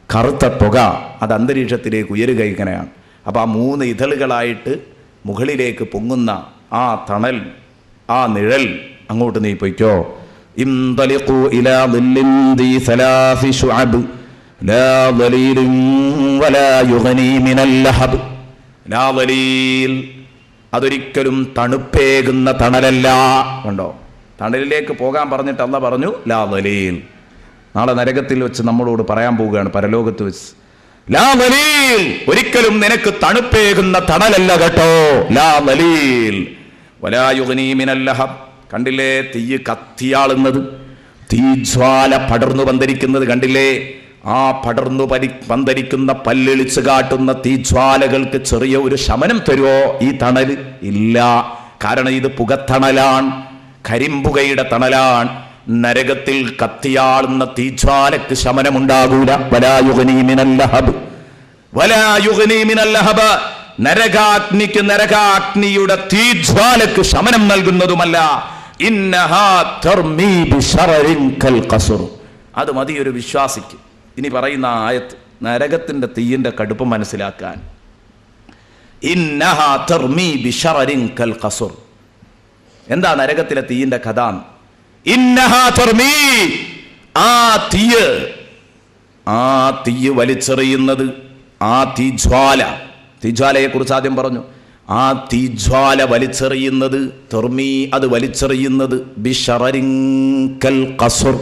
കറുത്ത പുക, അത് അന്തരീക്ഷത്തിലേക്ക് ഉയരുക ഇങ്ങനെയാണ്. അപ്പോൾ ആ 3 ഇതളുകളായിട്ട് മുകളിലേക്ക് പൊങ്ങുന്ന ആ തണൽ, ആ നിഴൽ, അങ്ങോട്ട് നീ പൊയ്ക്കോ. ഇൻതലിഖൂ ഇലാ ളില്ലിൻ ദീ സലാസി ശുഅബ് ലാ ളലീലിൻ വലാ യുഗ്നീ മിനൽ ലഹബ്. ലാ ളലീൽ, അതൊരിക്കലും തണുപ്പേകുന്ന തണലല്ല. കണ്ടോ, തണലിലേക്ക് പോകാൻ പറഞ്ഞിട്ട് അല്ലാഹു പറഞ്ഞു ലാ ളലീൽ. നാളെ നരകത്തിൽ വെച്ച് നമ്മളോട് പറയാൻ പോവുകയാണ്, പരലോകത്ത് വെച്ച്. ലാ ളലീൽ, ഒരിക്കലും നിനക്ക് തണുപ്പേകുന്ന തണലല്ല കേട്ടോ. ലാ ളലീൽ വലാ യുഗ്നീ മിനൽ ലഹബ്. കണ്ടില്ലേ തീ കത്തിയാളുന്നത്, തീജ്വാല പടർന്നു പന്തരിക്കുന്നത് കണ്ടില്ലേ? ആ പടർന്നു പന്തരിക്കുന്ന പല്ലിളിച്ച് കാട്ടുന്ന തീജ്വാലകൾക്ക് ചെറിയ ഒരു ശമനം തരുമോ ഈ തണൽ? ഇല്ല. കാരണം ഇത് പുകത്തണലാണ്. കരിമ്പുകയുടെ തണലാണ്. നരകത്തിൽ കത്തിയാളുന്ന തീജ്വാലക്ക് ശമനമുണ്ടാകൂല. വലാ യുഗ്നീ മിനൽ ലഹബ്, വലാ യുഗ്നീ മിനൽ ലഹബ്, നരകാഗ്നിക്ക്, നരകാഗ്നിയുടെ തീജ്വാലക്ക് ശമനം നൽകുന്നതുമല്ല. ഇന്നഹാ തർമീ ബിശറരിൻ കൽ ഖസ്ർ. അത് മതി ഒരു വിശ്വാസിക്ക്. ഇനി പറയുന്ന ആയത്ത് നരകത്തിന്റെ തീയിന്റെ കടുപ്പം മനസ്സിലാക്കാൻ. ഇന്നഹാ തർമീ ബിശറരിൻ കൽ ഖസ്ർ. എന്താ നരകത്തിലെ തീയിന്റെ കഥ? ഇന്നഹാ തർമീ, ആ തീയ് വലിച്ചെറിയുന്നത്, ആ തീജ്വാലയെ കുറിച്ച് ആദ്യം പറഞ്ഞു. ആ തീജ്വാല വലിച്ചെറിയുന്നത്, തർമീ, അത് വലിച്ചെറിയുന്നത് ബിശറരിൻ കൽ ഖസ്ർ,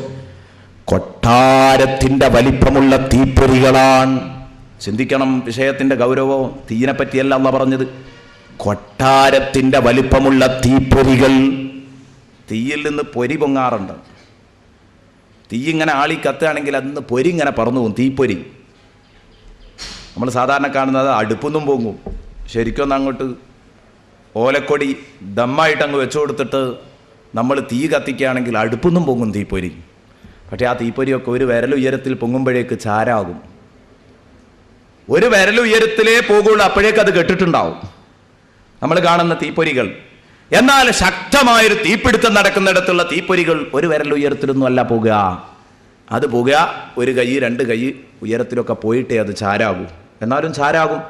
കൊട്ടാരത്തിന്റെ വലിപ്പമുള്ള തീപ്പൊരികളാണ്. ചിന്തിക്കണം വിഷയത്തിന്റെ ഗൗരവം. തീയിനെ പറ്റിയല്ല അല്ലാഹ് പറഞ്ഞത്, കൊട്ടാരത്തിന്റെ വലിപ്പമുള്ള തീപ്പൊരികൾ. തീയിൽ നിന്ന് പൊരി പൊങ്ങാറുണ്ട്. തീ ഇങ്ങനെ ആളി കത്തുകയാണെങ്കിൽ അതിന്ന് പൊരി ഇങ്ങനെ പറന്നു പോകും, തീപ്പൊരി. നമ്മൾ സാധാരണ കാണുന്നത് അടുപ്പൊന്നും പൊങ്ങും. ശരിക്കും അങ്ങോട്ട് ഓലക്കൊടി ദമ്മായിട്ട് അങ്ങ് വെച്ചു കൊടുത്തിട്ട് നമ്മൾ തീ കത്തിക്കുകയാണെങ്കിൽ അടുപ്പൊന്നും പൊങ്ങും തീപ്പൊരി. പക്ഷേ ആ തീപ്പൊരിയൊക്കെ ഒരു വിരൽ ഉയരത്തിൽ പൊങ്ങുമ്പോഴേക്ക് ചാരാകും. ഒരു വിരൽ ഉയരത്തിലേ പോകുള്ളൂ, അപ്പോഴേക്ക് അത് കെട്ടിട്ടുണ്ടാവും നമ്മൾ കാണുന്ന തീപ്പൊരികൾ. എന്നാൽ ശക്തമായൊരു തീപിടുത്തം നടക്കുന്നിടത്തുള്ള തീപ്പൊരികൾ ഒരു വിരൽ ഉയരത്തിലൊന്നും അല്ല പോകുക. അത് പോകുക ഒരു കൈ, രണ്ട് കൈ ഉയരത്തിലൊക്കെ പോയിട്ടേ അത് ചാരാകൂ. എന്നാലും ചാരാകും.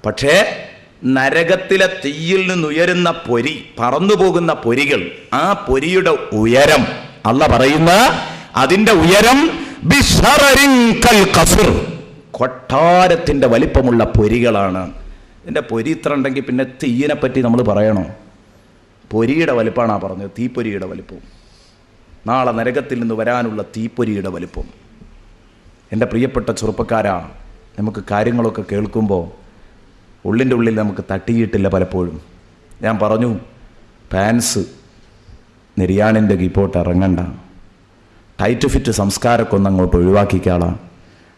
പക്ഷേ നരകത്തിലെ തീയിൽ നിന്നുയരുന്ന പൊരി, പറന്നു പോകുന്ന പൊരികൾ, ആ പൊരിയുടെ ഉയരം അല്ലാഹ് പറയുന്ന അതിന്റെ ഉയരം ബിശറരിൻ കൽ ഖസ്ർ, കൊട്ടാരത്തിന്റെ വലിപ്പമുള്ള പൊരികളാണ്. ഇതിന്റെ പൊരി ഇത്ര ഉണ്ടെങ്കിൽ പിന്നെ തീയിനെ പറ്റി നമ്മൾ പറയണോ? പൊരിയുടെ വലിപ്പമാണ് പറഞ്ഞത്, തീപ്പൊരിയുടെ വലിപ്പം. നാളെ നരകത്തിൽ നിന്ന് വരാനുള്ള തീപ്പൊരിയുടെ വലിപ്പം. എൻ്റെ പ്രിയപ്പെട്ട ചെറുപ്പക്കാരാ, നമുക്ക് കാര്യങ്ങളൊക്കെ കേൾക്കുമ്പോൾ ഉള്ളിൻ്റെ ഉള്ളിൽ നമുക്ക് തട്ടിയിട്ടില്ല പലപ്പോഴും. ഞാൻ പറഞ്ഞു, പാൻസ് നിര്യാണിൻ്റെ കീപ്പോട്ട് ഇറങ്ങണ്ട, ടൈറ്റ് ഫിറ്റ് സംസ്കാരമൊക്കെ ഒന്ന് അങ്ങോട്ട് ഒഴിവാക്കിക്കാളാ,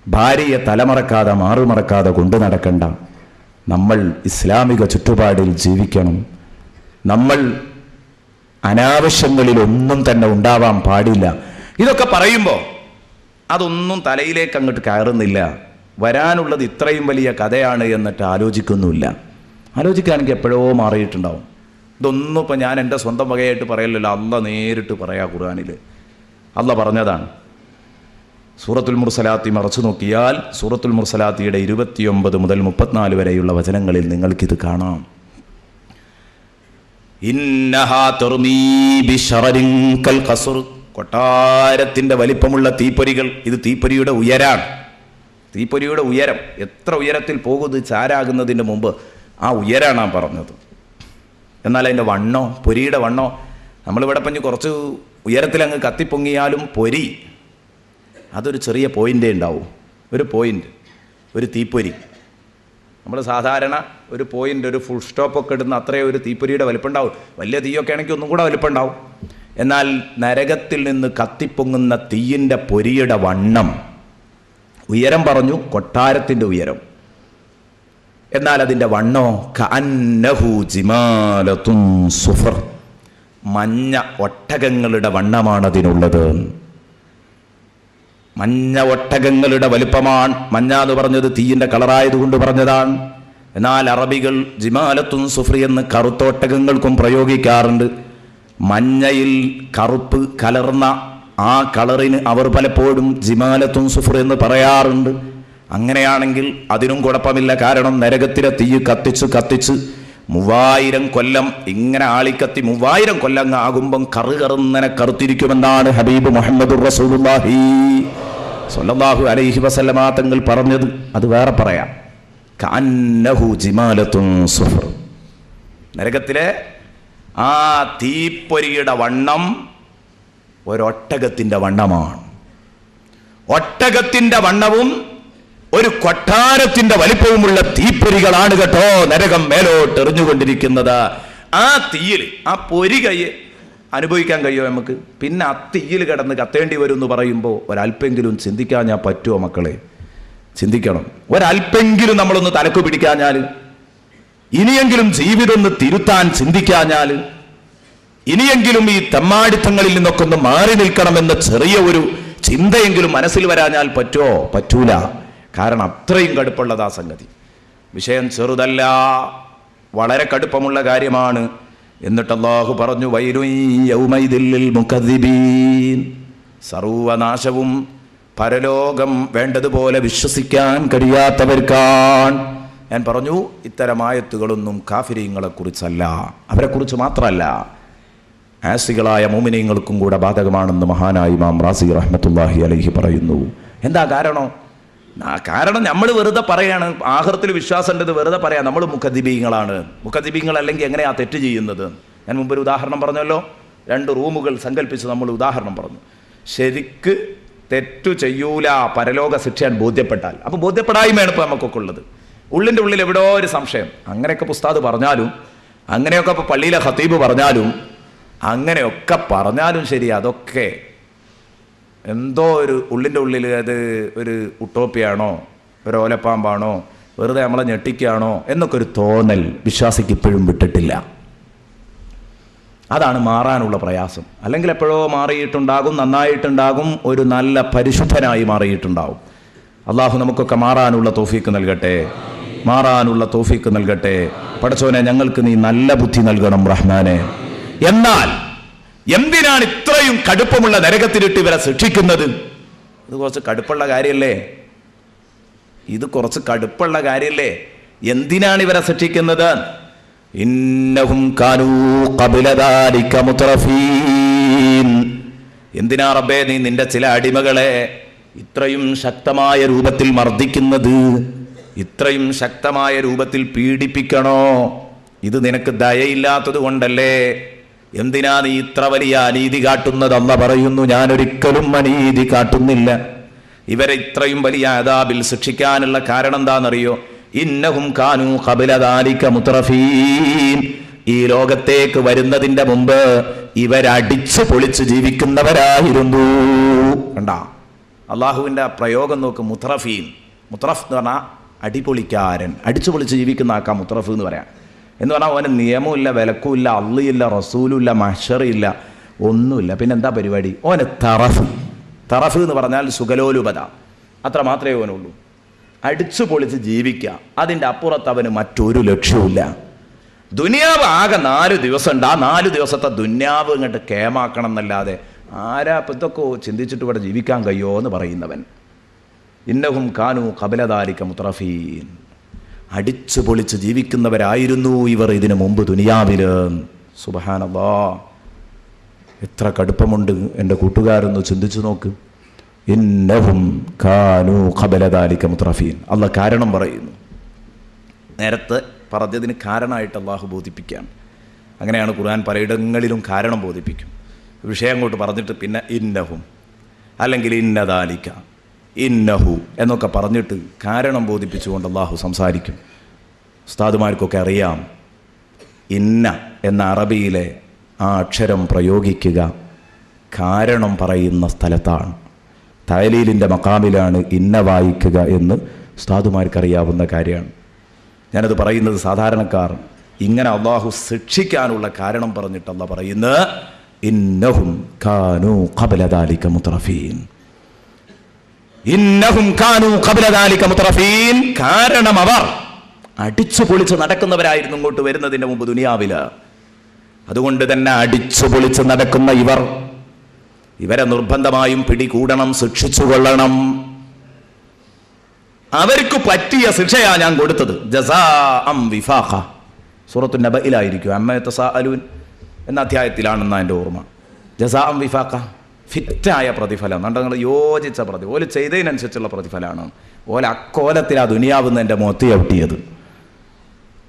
ഭാര്യയെ തലമറക്കാതെ മാറുമറക്കാതെ കൊണ്ടു നടക്കണ്ട. നമ്മൾ ഇസ്ലാമിക ചുറ്റുപാടിൽ ജീവിക്കണം. നമ്മൾ അനാവശ്യങ്ങളിലൊന്നും തന്നെ ഉണ്ടാവാൻ പാടില്ല. ഇതൊക്കെ പറയുമ്പോൾ അതൊന്നും തലയിലേക്ക് അങ്ങോട്ട് കയറുന്നില്ല. വരാനുള്ളത് ഇത്രയും വലിയ കഥയാണ് എന്നിട്ട് ആലോചിക്കുന്നുമില്ല. ആലോചിക്കുകയാണെങ്കിൽ എപ്പോഴോ മാറിയിട്ടുണ്ടാവും. ഇതൊന്നും ഇപ്പം ഞാൻ എൻ്റെ സ്വന്തം വകയായിട്ട് പറയലല്ലോ, അല്ലാഹ് നേരിട്ട് പറയാ ഖുർആനിൽ. അല്ലാഹ് പറഞ്ഞതാണ്. സൂറത്തുൽ മുർസലാത്തി മറച്ചു നോക്കിയാൽ സൂറത്തുൽ മുർസലാത്തിയുടെ 29 മുതൽ 34 വരെയുള്ള വചനങ്ങളിൽ നിങ്ങൾക്കിത് കാണാം. ഇന്നഹാ തർമീ ബിശറരിൻ കൽ ഖസ്ർ, കൊട്ടാരത്തിന്റെ വലിപ്പമുള്ള തീപ്പൊരികൾ. ഇത് തീപ്പൊരിയുടെ ഉയരാണ്. തീപ്പൊരിയുടെ ഉയരം എത്ര ഉയരത്തിൽ പോകുന്നത് ചാരാകുന്നതിന് മുമ്പ് ആ ഉയരാണ് ആ പറഞ്ഞത്. എന്നാൽ അതിൻ്റെ വണ്ണോ, പൊരിയുടെ വണ്ണോ, നമ്മളിവിടെ പഞ്ഞ് കുറച്ച് ഉയരത്തിൽ അങ്ങ് കത്തിപ്പൊങ്ങിയാലും പൊരി അതൊരു ചെറിയ പോയിൻ്റേ ഉണ്ടാവും. ഒരു പോയിൻ്റ്, ഒരു തീപ്പൊരി. നമ്മൾ സാധാരണ ഒരു പോയിൻ്റ്, ഒരു ഫുൾ സ്റ്റോപ്പൊക്കെ ഇടുന്ന അത്രയും ഒരു തീപ്പൊരിയുടെ വലിപ്പം ഉണ്ടാവും. വലിയ തീയൊക്കെ ആണെങ്കിൽ ഒന്നും കൂടെ വലിപ്പം ഉണ്ടാവും. എന്നാൽ നരകത്തിൽ നിന്ന് കത്തിപ്പൊങ്ങുന്ന തീയിൻ്റെ പൊരിയുടെ വണ്ണം, ഉയരം പറഞ്ഞു, കൊട്ടാരത്തിൻ്റെ ഉയരം. എന്നാൽ അതിൻ്റെ വണ്ണോ കഅന്നഹു ജിമാലത്തുൻ സുഫർ, മഞ്ഞ ഒട്ടകങ്ങളുടെ വണ്ണമാണതിനുള്ളത്. മഞ്ഞ ഒട്ടകങ്ങളുടെ വലിപ്പമാണ്. മഞ്ഞ എന്ന് പറഞ്ഞത് തീയിൻ്റെ കളറായതുകൊണ്ട് പറഞ്ഞതാണ്. എന്നാൽ അറബികൾ ജിമാലത്തുൻ സുഫ്രി എന്ന് കറുത്തോട്ടകങ്ങൾക്കും പ്രയോഗിക്കാറുണ്ട്. മഞ്ഞയിൽ കറുപ്പ് കലർന്ന ആ കളറിന് അവർ പലപ്പോഴും ജിമാലത്തുൻ സുഫ്രി എന്ന് പറയാറുണ്ട്. അങ്ങനെയാണെങ്കിൽ അതിനും കുഴപ്പമില്ല. കാരണം നരകത്തിലെ തീ കത്തിച്ച് 3000 കൊല്ലം ഇങ്ങനെ ആളിക്കത്തി 3000 കൊല്ലം ആകുമ്പം കറുകറുന്നനെ കറുത്തിരിക്കുമെന്നാണ് ഹബീബ് മുഹമ്മദുർ റസൂലുള്ളാഹി സ്വല്ലല്ലാഹു അലൈഹി വസല്ലമ തങ്ങൾ പറഞ്ഞത്. അത് വേറെ പറയാം. കഅന്നഹു ജിമാലത്തുൻ സുഫർ, നരകത്തിലെ ആ തീപ്പൊരിയുടെ വണ്ണം ഒരൊട്ടകത്തിൻ്റെ വണ്ണമാണ്. ഒട്ടകത്തിൻ്റെ വണ്ണവും ഒരു കൊട്ടാരത്തിന്റെ വലിപ്പവുമുള്ള തീപ്പൊരികളാണ് കേട്ടോ നരകം മേലോട്ട് എറിഞ്ഞുകൊണ്ടിരിക്കുന്നത്. ആ തീയിൽ, ആ പൊരി കൈ അനുഭവിക്കാൻ കഴിയുമോ നമുക്ക്? പിന്നെ ആ തീയിൽ കിടന്ന് കത്തേണ്ടി വരും എന്ന് പറയുമ്പോൾ ഒരല്പെങ്കിലും ചിന്തിക്കാൻ ഞാൻ പറ്റുമോ മക്കളെ? ചിന്തിക്കണം. ഒരല്പെങ്കിലും നമ്മളൊന്ന് തലക്ക് പിടിക്കാഞ്ഞാൽ, ഇനിയെങ്കിലും ജീവിതം ഒന്ന് തിരുത്താൻ ചിന്തിക്കാഞ്ഞാൽ ഇനിയെങ്കിലും ഈ തെമ്മാടിത്തങ്ങളിൽ നിന്നൊക്കെ ഒന്ന് മാറി നിൽക്കണമെന്ന് ചെറിയ ഒരു ചിന്തയെങ്കിലും മനസ്സിൽ വരാഞ്ഞാൽ പറ്റൂല. കാരണം അത്രയും കടുപ്പുള്ളതാ സംഗതി. വിഷയം ചെറുതല്ല, വളരെ കടുപ്പമുള്ള കാര്യമാണ്. എന്നിട്ട് അല്ലാഹു പറഞ്ഞു, വൈലുൻ യൗമൈദിൽ ലിൽ മുകദ്ദിബീൻ, സർവനാശവും പരലോകം വേണ്ടതുപോലെ വിശ്വസിക്കാൻ കഴിയാത്തവർക്കാണ്. ഞാൻ പറഞ്ഞു, ഇത്തരം ആയത്തുകളൊന്നും കാഫിരീങ്ങളെ കുറിച്ചല്ല, അവരെ കുറിച്ച് മാത്രമല്ല, ആസികളായ മുഅ്മിനീങ്ങൾക്കും കൂടെ ബാധകമാണെന്ന് മഹാനായ ഇമാം റാസി റഹ്മത്തുള്ളാഹി അലൈഹി പറയുന്നു. എന്താ കാരണം? കാരണം നമ്മൾ വെറുതെ പറയാണ്, ആഖിറത്തിൽ വിശ്വാസമുള്ളത് വെറുതെ പറയാം, നമ്മൾ മുകദ്ദിബീങ്ങളാണ്. മുകദ്ദിബീങ്ങൾ അല്ലെങ്കിൽ എങ്ങനെയാ തെറ്റ് ചെയ്യുന്നത്? ഞാൻ മുമ്പൊരു ഉദാഹരണം പറഞ്ഞല്ലോ, 2 റൂമുകൾ സങ്കല്പിച്ച് നമ്മൾ ഉദാഹരണം പറഞ്ഞു. ശരിക്ക് തെറ്റു ചെയ്യൂല പരലോക ശിക്ഷ ബോധ്യപ്പെട്ടാൽ, അപ്പോൾ ബോധ്യപ്പെടായ്മയാണ് ഇപ്പോൾ നമുക്കൊക്കെ ഉള്ളത്. ഉള്ളിൻ്റെ ഉള്ളിൽ എവിടോ ഒരു സംശയം. അങ്ങനെയൊക്കെ ഉസ്താദ് പറഞ്ഞാലും, അങ്ങനെയൊക്കെ ഇപ്പോൾ പള്ളിയിലെ ഖതീബ് പറഞ്ഞാലും, അങ്ങനെയൊക്കെ പറഞ്ഞാലും ശരി, അതൊക്കെ എന്തോ ഒരു ഉള്ളിൻ്റെ ഉള്ളിൽ അത് ഒരു ഉട്ടോപ്പിയാണോ, ഒരു ഓലപ്പാമ്പാണോ, വെറുതെ നമ്മളെ ഞെട്ടിക്കുകയാണോ എന്നൊക്കെ ഒരു തോന്നൽ വിശ്വാസിക്ക് ഇപ്പോഴും വിട്ടിട്ടില്ല. അതാണ് മാറാനുള്ള പ്രയാസം. അല്ലെങ്കിൽ എപ്പോഴോ മാറിയിട്ടുണ്ടാകും, നന്നായിട്ടുണ്ടാകും, ഒരു നല്ല പരിശുദ്ധനായി മാറിയിട്ടുണ്ടാവും. അള്ളാഹു നമുക്കൊക്കെ മാറാനുള്ള തൗഫീക്ക് നൽകട്ടെ, മാറാനുള്ള തൗഫീക്ക് നൽകട്ടെ. പടച്ചോനെ, ഞങ്ങൾക്ക് നീ നല്ല ബുദ്ധി നൽകണം റഹ്മാനെ. എന്നാൽ എന്തിനാണ് ഇത്രയും കടുപ്പമുള്ള നരകത്തിലിട്ട് ഇവരെ ശിക്ഷിക്കുന്നത്? ഇത് കുറച്ച് കടുപ്പുള്ള കാര്യമല്ലേ? എന്തിനാണ് ഇവരെ ശിക്ഷിക്കുന്നത്? ഇന്നഹും കാനൂ ഖബല ദാലിക മുത്രഫീൻ. എന്തിനാ റബ്ബേ നീ നിന്റെ ചില അടിമകളെ ഇത്രയും ശക്തമായ രൂപത്തിൽ മർദ്ദിക്കുന്നത്, ഇത്രയും ശക്തമായ രൂപത്തിൽ പീഡിപ്പിക്കണോ? ഇത് നിനക്ക് ദയയില്ലാത്തത് കൊണ്ടല്ലേ? എന്തിനാ നീ ഇത്ര വലിയ അനീതി കാട്ടുന്നത്? അല്ലാഹു പറയുന്നു, ഞാനൊരിക്കലും അനീതി കാട്ടുന്നില്ല. ഇവരെ ഇത്രയും വലിയ അദാബിൽ ശിക്ഷിക്കാനുള്ള കാരണം എന്താണെന്നറിയോ? ഇന്നഹും കാനൂ ഖബല ദാലിക മുത്രഫീൻ. ഈ ലോകത്തേക്ക് വരുന്നതിന്റെ മുമ്പ് ഇവരടിച്ചു പൊളിച്ച് ജീവിക്കുന്നവരായിരുന്നു. കണ്ടാ, അള്ളാഹുവിൻ്റെ പ്രയോഗം നോക്ക്. മുത്രഫീൻ, മുത്രഫ് എന്ന് പറഞ്ഞാൽ അടിപൊളിക്കാരൻ, അടിച്ചു പൊളിച്ച് ജീവിക്കുന്ന ആക്കാം മുത്രഫ് എന്ന് പറയാം. എന്ന് പറഞ്ഞാൽ അവന് നിയമമില്ല, വിലക്കുമില്ല, അള്ളിയില്ല, റസൂലുമില്ല, മഹ്ശറില്ല, ഒന്നുമില്ല. പിന്നെ എന്താ പരിപാടി? ഓന് തറഫ് എന്ന് പറഞ്ഞാൽ സുഖലോലുപത, അത്ര മാത്രമേ ഓനുള്ളൂ. അടിച്ചു പൊളിച്ച് ജീവിക്കുക, അതിൻ്റെ അപ്പുറത്ത് അവന് മറ്റൊരു ലക്ഷ്യവുമില്ല. ദുനിയാവ് ആകെ 4 ദിവസം ഉണ്ട്. ആ 4 ദിവസത്തെ ദുനിയാവ് ഇങ്ങോട്ട് കേമാക്കണം എന്നല്ലാതെ ആരാ ഇപ്പം ഇതൊക്കെ ചിന്തിച്ചിട്ട് ഇവിടെ ജീവിക്കാൻ കഴിയുമോ എന്ന് പറയുന്നവൻ. ഇന്നഹും കാനൂ ഖബല ദാലിക മുത്രഫീൻ. അടിച്ചു പൊളിച്ച് ജീവിക്കുന്നവരായിരുന്നു ഇവർ ഇതിനു മുമ്പ് ദുനിയാവില്. സുബ്ഹാനല്ലാഹ്, എത്ര കടുപ്പമുണ്ട് എൻ്റെ കൂട്ടുകാരൊന്ന് ചിന്തിച്ചു നോക്ക്. ഇന്നഹും കാനൂ ഖബല ദാലിക മുത്രഫീൻ. അള്ളാഹ് കാരണം പറയുന്നു. നേരത്തെ പറഞ്ഞതിന് കാരണമായിട്ട് അള്ളാഹു ബോധിപ്പിക്കുകയാണ്. അങ്ങനെയാണ് ഖുർആൻ പലയിടങ്ങളിലും കാരണം ബോധിപ്പിക്കും. വിഷയം അങ്ങോട്ട് പറഞ്ഞിട്ട് പിന്നെ ഇന്നഹും അല്ലെങ്കിൽ ഇന്നദാലിക, ഇന്നഹു എന്നൊക്കെ പറഞ്ഞിട്ട് കാരണം ബോധിപ്പിച്ചുകൊണ്ട് അള്ളാഹു സംസാരിക്കും. ഉസ്താദുമാർക്കൊക്കെ അറിയാം, ഇന്ന എന്ന അറബിയിലെ ആ അക്ഷരം പ്രയോഗിക്കുക കാരണം പറയുന്ന സ്ഥലത്താണ്. തഅലീലിൻ്റെ മഖാമിലാണ് ഇന്ന വായിക്കുക എന്ന് ഉസ്താദുമാർക്കറിയാവുന്ന കാര്യമാണ്. ഞാനത് പറയുന്നത് സാധാരണക്കാർ ഇങ്ങനെ അള്ളാഹു ശിക്ഷിക്കാനുള്ള കാരണം പറഞ്ഞിട്ട് അള്ളാഹ് പറയുന്നത് ഇന്നഹും കാനൂ ഖബല ദാലിക മുത്രഫീൻ. ഇന്നഹും കാനൂ ഖബല ദാലിക മുത്രഫീൻ. കാരണം അവർ അടിച്ചു പൊളിച്ച് നടക്കുന്നവരായിരുന്നു ഇങ്ങോട്ട് വരുന്നതിന് മുമ്പ് ദുനിയാവില്. അതുകൊണ്ട് തന്നെ അടിച്ചു പൊളിച്ച് നടക്കുന്ന ഇവരെ നിർബന്ധമായും പിടികൂടണം, ശിക്ഷിച്ചുകൊള്ളണം. അവർക്ക് പറ്റിയ ശിക്ഷയാ ഞാൻ കൊടുത്തത്. ജസാഅം വിഫാഖ. സൂറത്തുൻ നബയിലായിരിക്കും, അമ്മ യതസാഅലൂൻ എന്ന അധ്യായത്തിലാണെന്നാണ് എൻ്റെ ഓർമ്മ. ജസാഅം വിഫാഖ, ഫിറ്റായ പ്രതിഫലം, നിങ്ങൾ യോജിച്ച പ്രതിഫലം. ഓല് ചെയ്തതിനനുസരിച്ചുള്ള പ്രതിഫലമാണ്. ഓല അക്കോലത്തിൽ ആ ദുനിയാവുന്ന എൻ്റെ മുഖത്ത് ചവിട്ടിയത്.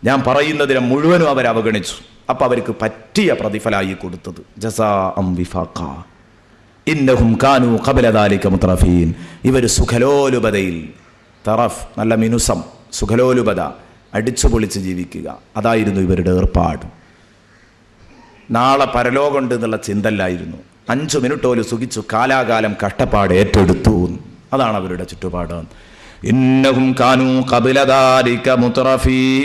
ഞാൻ പറയുന്നതിനെ മുഴുവനും അവർ അവഗണിച്ചു. അപ്പം അവർക്ക് പറ്റിയ പ്രതിഫലമായി കൊടുത്തത് ജസാഅം വിഫാഖ. ഇന്നഹും കാനൂ ഖബല ദാലിക മുത്രഫീൻ. ഇവർ സുഖലോലുപതയിൽ, തറഫ് നല്ല മിനുസം, സുഖലോലുപത, അടിച്ചു പൊളിച്ച് ജീവിക്കുക, അതായിരുന്നു ഇവരുടെ ഏർപ്പാട്. നാളെ പരലോകമുണ്ട് എന്നുള്ള ചിന്തല്ലായിരുന്നു. 5 മിനിറ്റ് പോലും സുഖിച്ചു കാലാകാലം കഷ്ടപ്പാട് ഏറ്റെടുത്തു. അതാണ് അവരുടെ ചുറ്റുപാട്. ഇന്നഹും കാനൂ ഖബല ദാലിക മുത്രഫീൻ.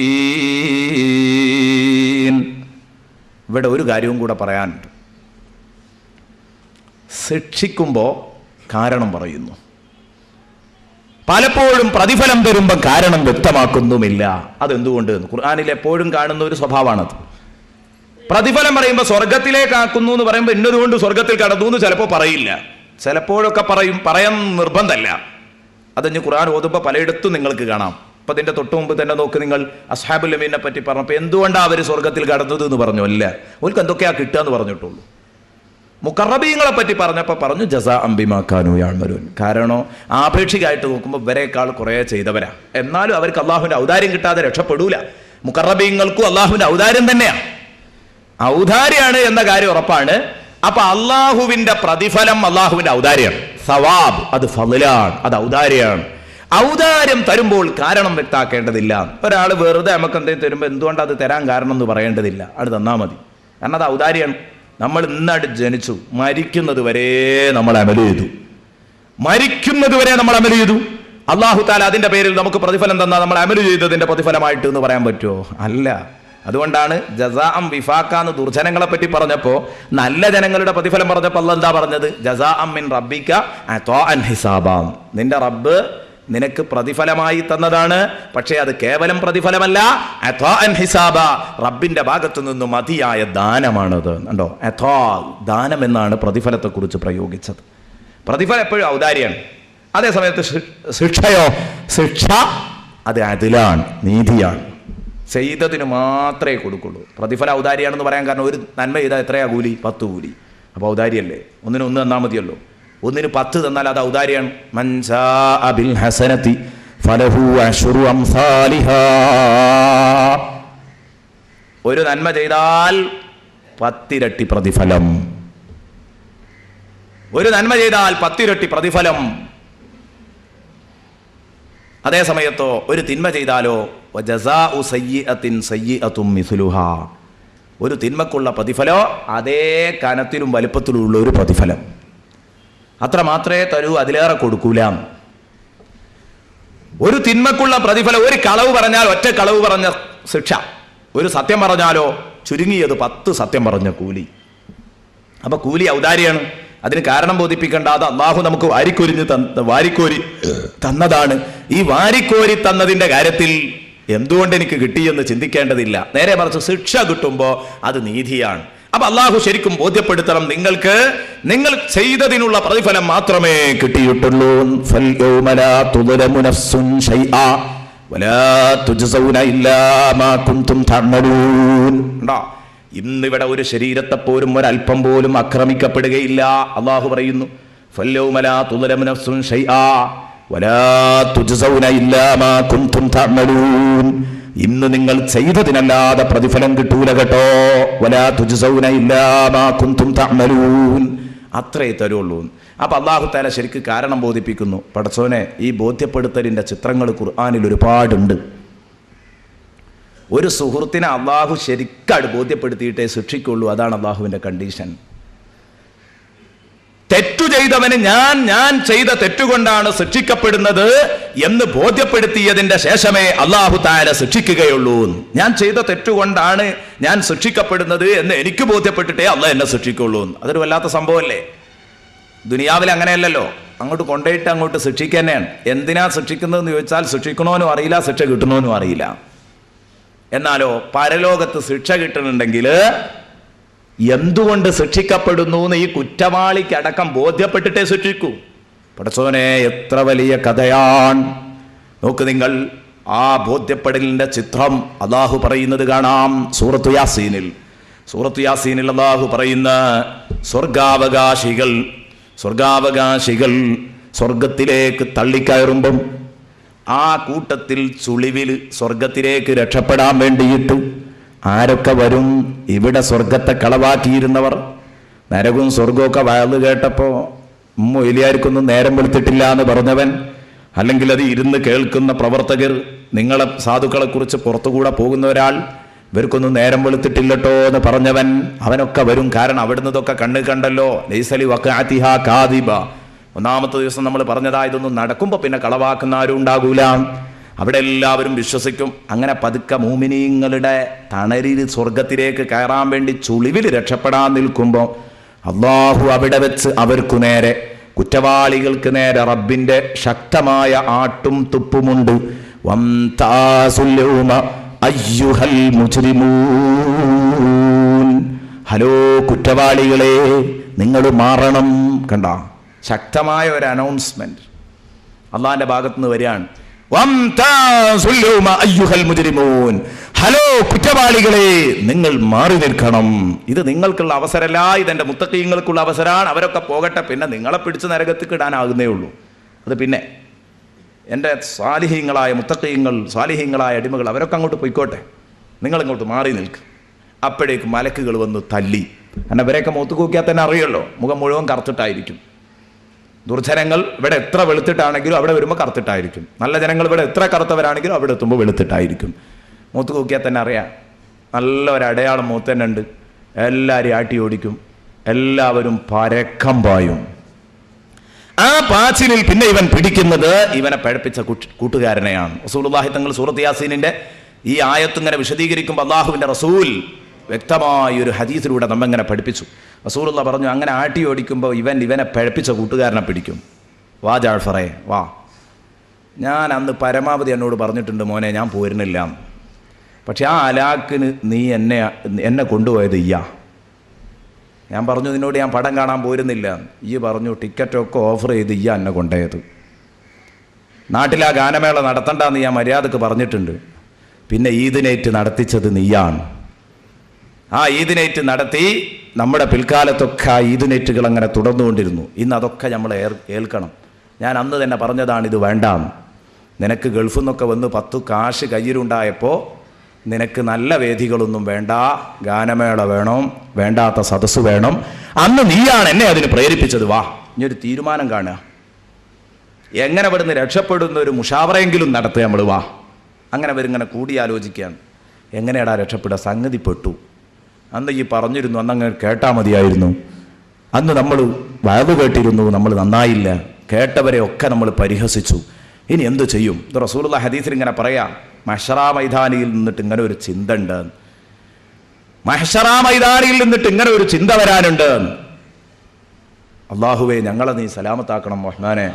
ഇവിടെ ഒരു കാര്യവും കൂടെ പറയാനുണ്ട്. ശിക്ഷിക്കുമ്പോൾ കാരണം പറയുന്നു, പലപ്പോഴും പ്രതിഫലം തരുമ്പോൾ കാരണം വ്യക്തമാക്കുന്നുമില്ല. അതെന്തുകൊണ്ട്? ഖുർആനിൽ എപ്പോഴും കാണുന്ന ഒരു സ്വഭാവമാണത്. പ്രതിഫലം പറയുമ്പോൾ സ്വർഗത്തിലേക്കാക്കുന്നു എന്ന് പറയുമ്പോൾ ഇന്നതുകൊണ്ട് സ്വർഗത്തിൽ കടന്നു എന്ന് ചിലപ്പോൾ പറയില്ല, ചിലപ്പോഴൊക്കെ പറയും. പറയാൻ നിർബന്ധമല്ല. അതിന് ഖുർആൻ ഓതുമ്പോൾ പലയിടത്തും നിങ്ങൾക്ക് കാണാം. അപ്പം അതിൻ്റെ തൊട്ട് മുമ്പ് തന്നെ നോക്ക്, നിങ്ങൾ അസ്ഹാബുൽ യമീനെ പറ്റി പറഞ്ഞപ്പോൾ എന്തുകൊണ്ടാണ് അവർ സ്വർഗത്തിൽ കടന്നത് എന്ന് പറഞ്ഞു? അല്ല, അവർക്ക് എന്തൊക്കെയാ കിട്ടുക എന്ന് പറഞ്ഞിട്ടുള്ളൂ. മുഖറബീങ്ങളെ പറ്റി പറഞ്ഞപ്പോൾ പറഞ്ഞു ജസാഅൻ ബിമാ കാനൂ യഅമലൂൻ. കാരണം ആപേക്ഷികമായിട്ട് നോക്കുമ്പോൾ ഇവരെക്കാൾ കുറേ ചെയ്തവരാ, എന്നാലും അവർക്ക് അള്ളാഹുവിൻ്റെ ഔദാര്യം കിട്ടാതെ രക്ഷപ്പെടൂല. മുഖറബീങ്ങൾക്കും അള്ളാഹുവിൻ്റെ ഔദാര്യം തന്നെയാണ്, ഔദാര്യാണ് എന്ന കാര്യം ഉറപ്പാണ്. അപ്പൊ അള്ളാഹുവിന്റെ പ്രതിഫലം അള്ളാഹുവിന്റെ ഔദാര്യം, സവാബ് അത് ഫളിലാണ്, അത് ഔദാര്യാണ്. ഔദാര്യം തരുമ്പോൾ കാരണം വ്യക്താക്കേണ്ടതില്ല. ഒരാൾ വെറുതെ നമുക്ക് എന്തെങ്കിലും തരുമ്പോൾ എന്തുകൊണ്ട് അത് തരാൻ കാരണം എന്ന് പറയേണ്ടതില്ല, അത് തന്നാൽ മതി. കാരണം അത് ഔദാര്യാണ്. നമ്മൾ ഇന്നാട് ജനിച്ചു, മരിക്കുന്നത് വരെ നമ്മൾ അമൽ ചെയ്തു, മരിക്കുന്നത് വരെ നമ്മൾ അമൽ ചെയ്തു. അള്ളാഹു താല അതിന്റെ പേരിൽ നമുക്ക് പ്രതിഫലം തന്നാൽ നമ്മൾ അമൽ ചെയ്തതിന്റെ പ്രതിഫലമായിട്ട് എന്ന് പറയാൻ പറ്റുമോ? അല്ല. അതുകൊണ്ടാണ് ജസാഅം വിഫാഖ എന്ന് ദുർജനങ്ങളെ പറ്റി പറഞ്ഞപ്പോൾ നല്ല ജനങ്ങളുടെ പ്രതിഫലം പറഞ്ഞപ്പോൾ അല്ലാഹ് എന്താ പറഞ്ഞത്? ജസാഅം മിൻ റബ്ബിക അത്വാഅൻ ഹിസാബാം. നിന്റെ റബ്ബ് നിനക്ക് പ്രതിഫലമായി തന്നതാണ്, പക്ഷേ അത് കേവലം പ്രതിഫലമല്ല, അത്വാഅൻ ഹിസാബ, റബ്ബിന്റെ ഭാഗത്തു നിന്നും മതിയായ ദാനമാണത്. കണ്ടോ, അത്വാ ദാനം എന്നാണ് പ്രതിഫലത്തെക്കുറിച്ച് പ്രയോഗിച്ചത്. പ്രതിഫലം എപ്പോഴും ഔദാര്യാണ്. അതേസമയത്ത് ശിക്ഷയോ, ശിക്ഷ അത് അദിലാണ്, നീതിയാണ്. ചെയ്തതിന് മാത്രമേ കൊടുക്കുള്ളൂ. പ്രതിഫലം ഔദാര്യാണെന്ന് പറയാൻ കാരണം ഒരു നന്മ ചെയ്താൽ എത്രയാ കൂലി? 10 കൂലി. അപ്പോൾ ഔദാര്യല്ലേ? ഒന്നിന് 1 തന്നാൽ മതിയല്ലോ. ഒന്നിന് 10 തന്നാൽ അത് ഔദാര്യാണ്. മൻ ജാഅ ബിൽ ഹസനതി ഫലഹു അശ്റു അംസാലിഹാ. ഒരു നന്മ ചെയ്താൽ 10 ഇരട്ടി പ്രതിഫലം. ഒരു നന്മ ചെയ്താൽ 10 ഇരട്ടി പ്രതിഫലം. അതേ സമയത്തോ ഒരു തിന്മ ചെയ്താലോ വജസാഉ സയ്യിഅത്തിൻ സയ്യിഅത്തും മിസ്ലുഹാ, ഒരു തിന്മക്കുള്ള പ്രതിഫലോ അതേ കനത്തിലും വലുപ്പത്തിലുള്ള ഒരു പ്രതിഫലം. അത്ര മാത്രമേ തരൂ, അതിലേറെ കൊടുക്കൂല. ഒരു തിന്മക്കുള്ള പ്രതിഫലം, ഒരു കളവ് പറഞ്ഞാൽ ഒറ്റ കളവ് പറഞ്ഞ ശിക്ഷ, ഒരു സത്യം പറഞ്ഞാലോ ചുരുങ്ങിയത് 10 സത്യം പറഞ്ഞ കൂലി. അപ്പൊ കൂലി ഔദാര്യാണ്. അതിന് കാരണം ബോധിപ്പിക്കേണ്ട, അത് അള്ളാഹു നമുക്ക് വാരിക്കോരി തന്നതാണ്. ഈ വാരിക്കോരി തന്നതിന്റെ കാര്യത്തിൽ എന്തുകൊണ്ട് എനിക്ക് കിട്ടിയെന്ന് ചിന്തിക്കേണ്ടതില്ല. നേരെ മറിച്ച് ശിക്ഷ കിട്ടുമ്പോൾ അത് നീതിയാണ്. അപ്പൊ അള്ളാഹു ശരിക്കും ബോധ്യപ്പെടുത്തണം, നിങ്ങൾക്ക് നിങ്ങൾ ചെയ്തതിനുള്ള പ്രതിഫലം മാത്രമേ കിട്ടിയിട്ടുള്ളൂ. ഇന്നിവിടെ ഒരു ശരീരത്തെ പോലും ഒരല്പം പോലും ആക്രമിക്കപ്പെടുകയില്ല. അള്ളാഹു പറയുന്നു, ഫല്യൗമലാ തുദ്ലമു നഫ്സുൻ ശൈആ വലാ തുജ്സൗന ഇല്ലാ മാ കുൻതും തഅമലൂൻ. ഇന്ന് നിങ്ങൾ ചെയ്തതിനല്ലാതെ പ്രതിഫലം കിട്ടൂല കേട്ടോ. വലാ തുജ്സൗന ഇല്ലാ മാ കുൻതും തഅമലൂൻ. അത്രേ തരുള്ളൂ. അപ്പൊ അള്ളാഹു തആല ശരിക്ക് കാരണം ബോധിപ്പിക്കുന്നു. പടച്ചോനെ, ഈ ബോധ്യപ്പെടുത്തലിന്റെ ചിത്രങ്ങൾ ഖുർആനിൽ ഒരുപാടുണ്ട്. ഒരു സുഹൃത്തിനെ അള്ളാഹു ശരിക്കാട് ബോധ്യപ്പെടുത്തിയിട്ടേ ശിക്ഷിക്കുള്ളൂ. അതാണ് അള്ളാഹുവിന്റെ കണ്ടീഷൻ. തെറ്റു ചെയ്തവന് ഞാൻ ചെയ്ത തെറ്റുകൊണ്ടാണ് ശിക്ഷിക്കപ്പെടുന്നത് എന്ന് ബോധ്യപ്പെടുത്തിയതിന്റെ ശേഷമേ അള്ളാഹു തആല ശിക്ഷിക്കുകയുള്ളൂ. ഞാൻ ചെയ്ത തെറ്റുകൊണ്ടാണ് ഞാൻ ശിക്ഷിക്കപ്പെടുന്നത് എന്ന് എനിക്ക് ബോധ്യപ്പെട്ടിട്ടേ അള്ളാഹ് എന്നെ ശിക്ഷിക്കുള്ളൂ. അതൊരു വല്ലാത്ത സംഭവമല്ലേ? ദുനിയാവിൽ അങ്ങനെയല്ലല്ലോ. അങ്ങോട്ട് കൊണ്ടുപോയിട്ട് അങ്ങോട്ട് ശിക്ഷിക്കുക തന്നെയാണ്. എന്തിനാ ശിക്ഷിക്കുന്നതെന്ന് ചോദിച്ചാൽ ശിക്ഷിക്കണോനും അറിയില്ല, ശിക്ഷ കിട്ടണോനും അറിയില്ല. എന്നാലോ പരലോകത്ത് ശിക്ഷ കിട്ടുന്നുണ്ടെങ്കിൽ എന്തുകൊണ്ട് ശിക്ഷിക്കപ്പെടുന്നു എന്ന് ഈ കുറ്റവാളിക്കടക്കം ബോധ്യപ്പെട്ടിട്ടേ ശിക്ഷിക്കൂ. പടച്ചോനെ, എത്ര വലിയ കഥയാണ്. നോക്ക് നിങ്ങൾ, ആ ബോധ്യപ്പെടലിന്റെ ചിത്രം അള്ളാഹു പറയുന്നത് കാണാം സൂറത്തു യാസീനിൽ അള്ളാഹു പറയുന്ന സ്വർഗാവകാശികൾ സ്വർഗത്തിലേക്ക് തള്ളിക്കയറുമ്പം ആ കൂട്ടത്തിൽ ചുളിവിൽ സ്വർഗത്തിലേക്ക് രക്ഷപ്പെടാൻ വേണ്ടിയിട്ട് ആരൊക്കെ വരും? ഇവിടെ സ്വർഗത്തെ കളവാക്കിയിരുന്നവർ. നരകവും സ്വർഗമൊക്കെ വയല് കേട്ടപ്പോൾ മൊയ്ലിയാർക്കൊന്നും നേരം വെളുത്തിട്ടില്ല എന്ന് പറഞ്ഞവൻ, അല്ലെങ്കിൽ അത് ഇരുന്ന് കേൾക്കുന്ന പ്രവർത്തകർ, നിങ്ങളെ സാധുക്കളെ കുറിച്ച് പുറത്തുകൂടെ പോകുന്ന ഒരാൾ, ഇവർക്കൊന്നും നേരം വെളുത്തിട്ടില്ലട്ടോ എന്ന് പറഞ്ഞവൻ, അവനൊക്കെ വരും. കാരണം അവിടുന്ന് ഇതൊക്കെ കണ്ണ് കണ്ടല്ലോ. ലൈസലി വഖഅതിഹാ കാദിബ. ഒന്നാമത്തെ ദിവസം നമ്മൾ പറഞ്ഞതാ, ഇതൊന്നും നടക്കുമ്പോൾ പിന്നെ കളവാക്കുന്ന ആരും ഉണ്ടാകൂല. അവിടെ എല്ലാവരും വിശ്വസിക്കും. അങ്ങനെ പതുക്കെ മൂമിനീങ്ങളുടെ തണലിൽ സ്വർഗത്തിലേക്ക് കയറാൻ വേണ്ടി ചുളിവിൽ രക്ഷപ്പെടാൻ നിൽക്കുമ്പോൾ അള്ളാഹു അവിടെ വെച്ച് അവർക്കു നേരെ, കുറ്റവാളികൾക്ക് നേരെ റബ്ബിന്റെ ശക്തമായ ആട്ടും തുപ്പുമുണ്ട്. വംതാസുൽ യൗമ അയ്യുഹൽ മുജ്രിമൂൻ, ഹലോ കുറ്റവാളികളെ നിങ്ങൾ മാറണം. കണ്ട, ശക്തമായ ഒരു അനൗൺസ്മെന്റ് അള്ളാഹിന്റെ ഭാഗത്ത് നിന്ന് വരികയാണ്. വംതാസുൽ യൗമ അയ്യുഹൽ മുജ്രിമൂൻ, ഹലോ കുറ്റവാളികളെ നിങ്ങൾ മാറി നിൽക്കണം. ഇത് നിങ്ങൾക്കുള്ള അവസരമല്ല, ഇതെന്റെ മുത്തഖീങ്ങൾക്കുള്ള അവസരമാണ്. അവരൊക്കെ പോകട്ടെ, പിന്നെ നിങ്ങളെ പിടിച്ച് നരകത്തിക്ക് ഇടാനാകുന്നേ ഉള്ളൂ. അത് പിന്നെ എൻ്റെ സാലിഹീങ്ങളായ മുത്തഖീങ്ങൾ, സാലിഹീങ്ങളായ അടിമകൾ അവരൊക്കെ അങ്ങോട്ട് പോയിക്കോട്ടെ, നിങ്ങളിങ്ങോട്ട് മാറി നിൽക്കും. അപ്പോഴേക്ക് മലക്കുകൾ വന്ന് തല്ലി. കാരണം ഇവരെയൊക്കെ മുഖത്ത് നോക്കിയാൽ തന്നെ അറിയുമല്ലോ, മുഖം മുഴുവൻ കറുത്തിട്ടായിരിക്കും. ദുർജനങ്ങൾ ഇവിടെ എത്ര വെളുത്തിട്ടാണെങ്കിലും അവിടെ വരുമ്പോൾ കറുത്തിട്ടായിരിക്കും. നല്ല ജനങ്ങൾ ഇവിടെ എത്ര കറുത്തവരാണെങ്കിലും അവിടെ എത്തുമ്പോൾ വെളുത്തിട്ടായിരിക്കും. മുഖത്ത് നോക്കിയാൽ തന്നെ അറിയാം, നല്ല ഒരു അടയാളം മുഖത്ത് തന്നെ ഉണ്ട്. എല്ലാവരും ആട്ടി ഓടിക്കും, എല്ലാവരും പരക്കം പായും. ആ പാച്ചിലിൽ പിന്നെ ഇവൻ പിടിക്കുന്നത് ഇവനെ പഴപ്പിച്ച കൂട്ടുകാരനെയാണ്. റസൂലുള്ളാഹി തങ്ങൾ സൂറത്ത് യാസീനിന്റെ ഈ ആയത്ത് ഇങ്ങനെ വിശദീകരിക്കുമ്പോൾ അള്ളാഹുവിന്റെ റസൂൽ വ്യക്തമായ ഒരു ഹദീസിലൂടെ നമ്മങ്ങനെ പഠിപ്പിച്ചു. റസൂലുള്ളാഹി പറഞ്ഞു, അങ്ങനെ ആട്ടി ഓടിക്കുമ്പോൾ ഇവനെ പഴപ്പിച്ച കൂട്ടുകാരനെ പിടിക്കും. വാ ജാഫറേ വാ, ഞാൻ അന്ന് പരമാവധി എന്നോട് പറഞ്ഞിട്ടുണ്ട് മോനെ ഞാൻ പോരുന്നില്ല, പക്ഷെ ആ അലാക്കിന് നീ എന്നെ കൊണ്ടുപോയത് ഇയ്യാ. ഞാൻ പറഞ്ഞു നിന്നോട് ഞാൻ പടം കാണാൻ പോരുന്നില്ല. ഈ പറഞ്ഞു ടിക്കറ്റൊക്കെ ഓഫർ ചെയ്ത് ഇയ്യ എന്നെ കൊണ്ടുപോയത്. നാട്ടിൽ ആ ഗാനമേള നടത്തണ്ടെന്ന് ഞാൻ മര്യാദക്ക് പറഞ്ഞിട്ടുണ്ട്. പിന്നെ ഈദ് നൈറ്റ് നടത്തിച്ചത് നീയാണ്. ആ ഈദ് നൈറ്റ് നടത്തി നമ്മുടെ പിൽക്കാലത്തൊക്കെ ആ ഈദ് നൈറ്റുകൾ അങ്ങനെ തുടർന്നുകൊണ്ടിരുന്നു. ഇന്ന് അതൊക്കെ നമ്മൾ ഏൽക്കണം. ഞാൻ അന്ന് തന്നെ പറഞ്ഞതാണ് ഇത് വേണ്ടാന്ന്. നിനക്ക് ഗൾഫിൽ നിന്നൊക്കെ വന്ന് 10 കാശ് കയ്യിലുണ്ടായപ്പോൾ നിനക്ക് നല്ല വേദികളൊന്നും വേണ്ട, ഗാനമേള വേണം, വേണ്ടാത്ത സദസ്സ് വേണം. അന്ന് നീയാണ് എന്നെ അതിന് പ്രേരിപ്പിച്ചത്. വാ, ഇനിയൊരു തീരുമാനം കാണുക, എങ്ങനെ ഇവിടുന്ന് രക്ഷപ്പെടുന്ന ഒരു മുഷാവറയെങ്കിലും നടത്തുക നമ്മൾ. വാ, അങ്ങനെ അവരിങ്ങനെ കൂടിയാലോചിക്കുകയാണ്, എങ്ങനെയാടാ രക്ഷപ്പെടുക? സംഗതി പെട്ടു. അന്ന് ഈ പറഞ്ഞിരുന്നു, അന്നങ്ങ് കേട്ടാൽ മതിയായിരുന്നു. അന്ന് നമ്മൾ വയവ് കേട്ടിരുന്നു, നമ്മൾ നന്നായില്ല, കേട്ടവരെ ഒക്കെ നമ്മൾ പരിഹസിച്ചു. ഇനി എന്ത് ചെയ്യും? ഇത് റസൂലുള്ളാഹി ഹദീസിൽ ഇങ്ങനെ പറയാം, മഹ്ശറാ മൈതാനിയിൽ നിന്നിട്ട് ഇങ്ങനെ ഒരു ചിന്ത ഉണ്ട്, മഹ്ശറാ മൈതാനിയിൽ നിന്നിട്ട് ഇങ്ങനെ ഒരു ചിന്ത വരാനുണ്ട്. അള്ളാഹുവേ ഞങ്ങളെ നീ സലാമത്താക്കണം റഹ്മാനെ.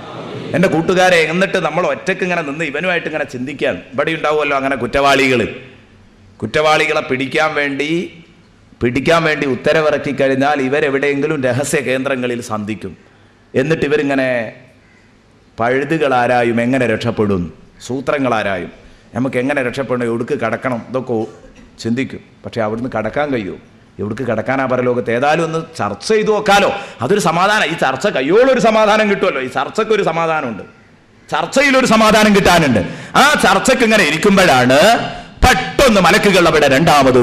എൻ്റെ കൂട്ടുകാരെ, എന്നിട്ട് നമ്മൾ ഒറ്റയ്ക്ക് ഇങ്ങനെ നിന്ന് ഇവനുമായിട്ട് ഇങ്ങനെ ചിന്തിക്കാൻ. ഇവിടെ ഉണ്ടാവുമല്ലോ അങ്ങനെ കുറ്റവാളികളെ പിടിക്കാൻ വേണ്ടി ഉത്തരവിറക്കി കഴിഞ്ഞാൽ ഇവരെവിടെയെങ്കിലും രഹസ്യ കേന്ദ്രങ്ങളിൽ സന്ധിക്കും. എന്നിട്ട് ഇവരിങ്ങനെ പഴുതുകളാരായും എങ്ങനെ രക്ഷപ്പെടും, സൂത്രങ്ങളാരായും നമുക്ക് എങ്ങനെ രക്ഷപ്പെടണം, എവിടേക്ക് കടക്കണം, ഇതൊക്കെ ചിന്തിക്കും. പക്ഷെ അവിടുന്ന് കടക്കാൻ കഴിയുമോ? എവിടേക്ക് കടക്കാനാ പരലോകത്ത്? ഏതായാലും ഒന്ന് ചർച്ച ചെയ്തു നോക്കാലോ, അതൊരു സമാധാനം. ഈ ചർച്ച കയ്യോളൊരു സമാധാനം കിട്ടുമല്ലോ. ഈ ചർച്ചയ്ക്കൊരു സമാധാനമുണ്ട്, ചർച്ചയിലൊരു സമാധാനം കിട്ടാനുണ്ട്. ആ ചർച്ചയ്ക്ക് ഇങ്ങനെ ഇരിക്കുമ്പോഴാണ് പെട്ടെന്ന് മലക്കുകൾ അവിടെ രണ്ടാമത്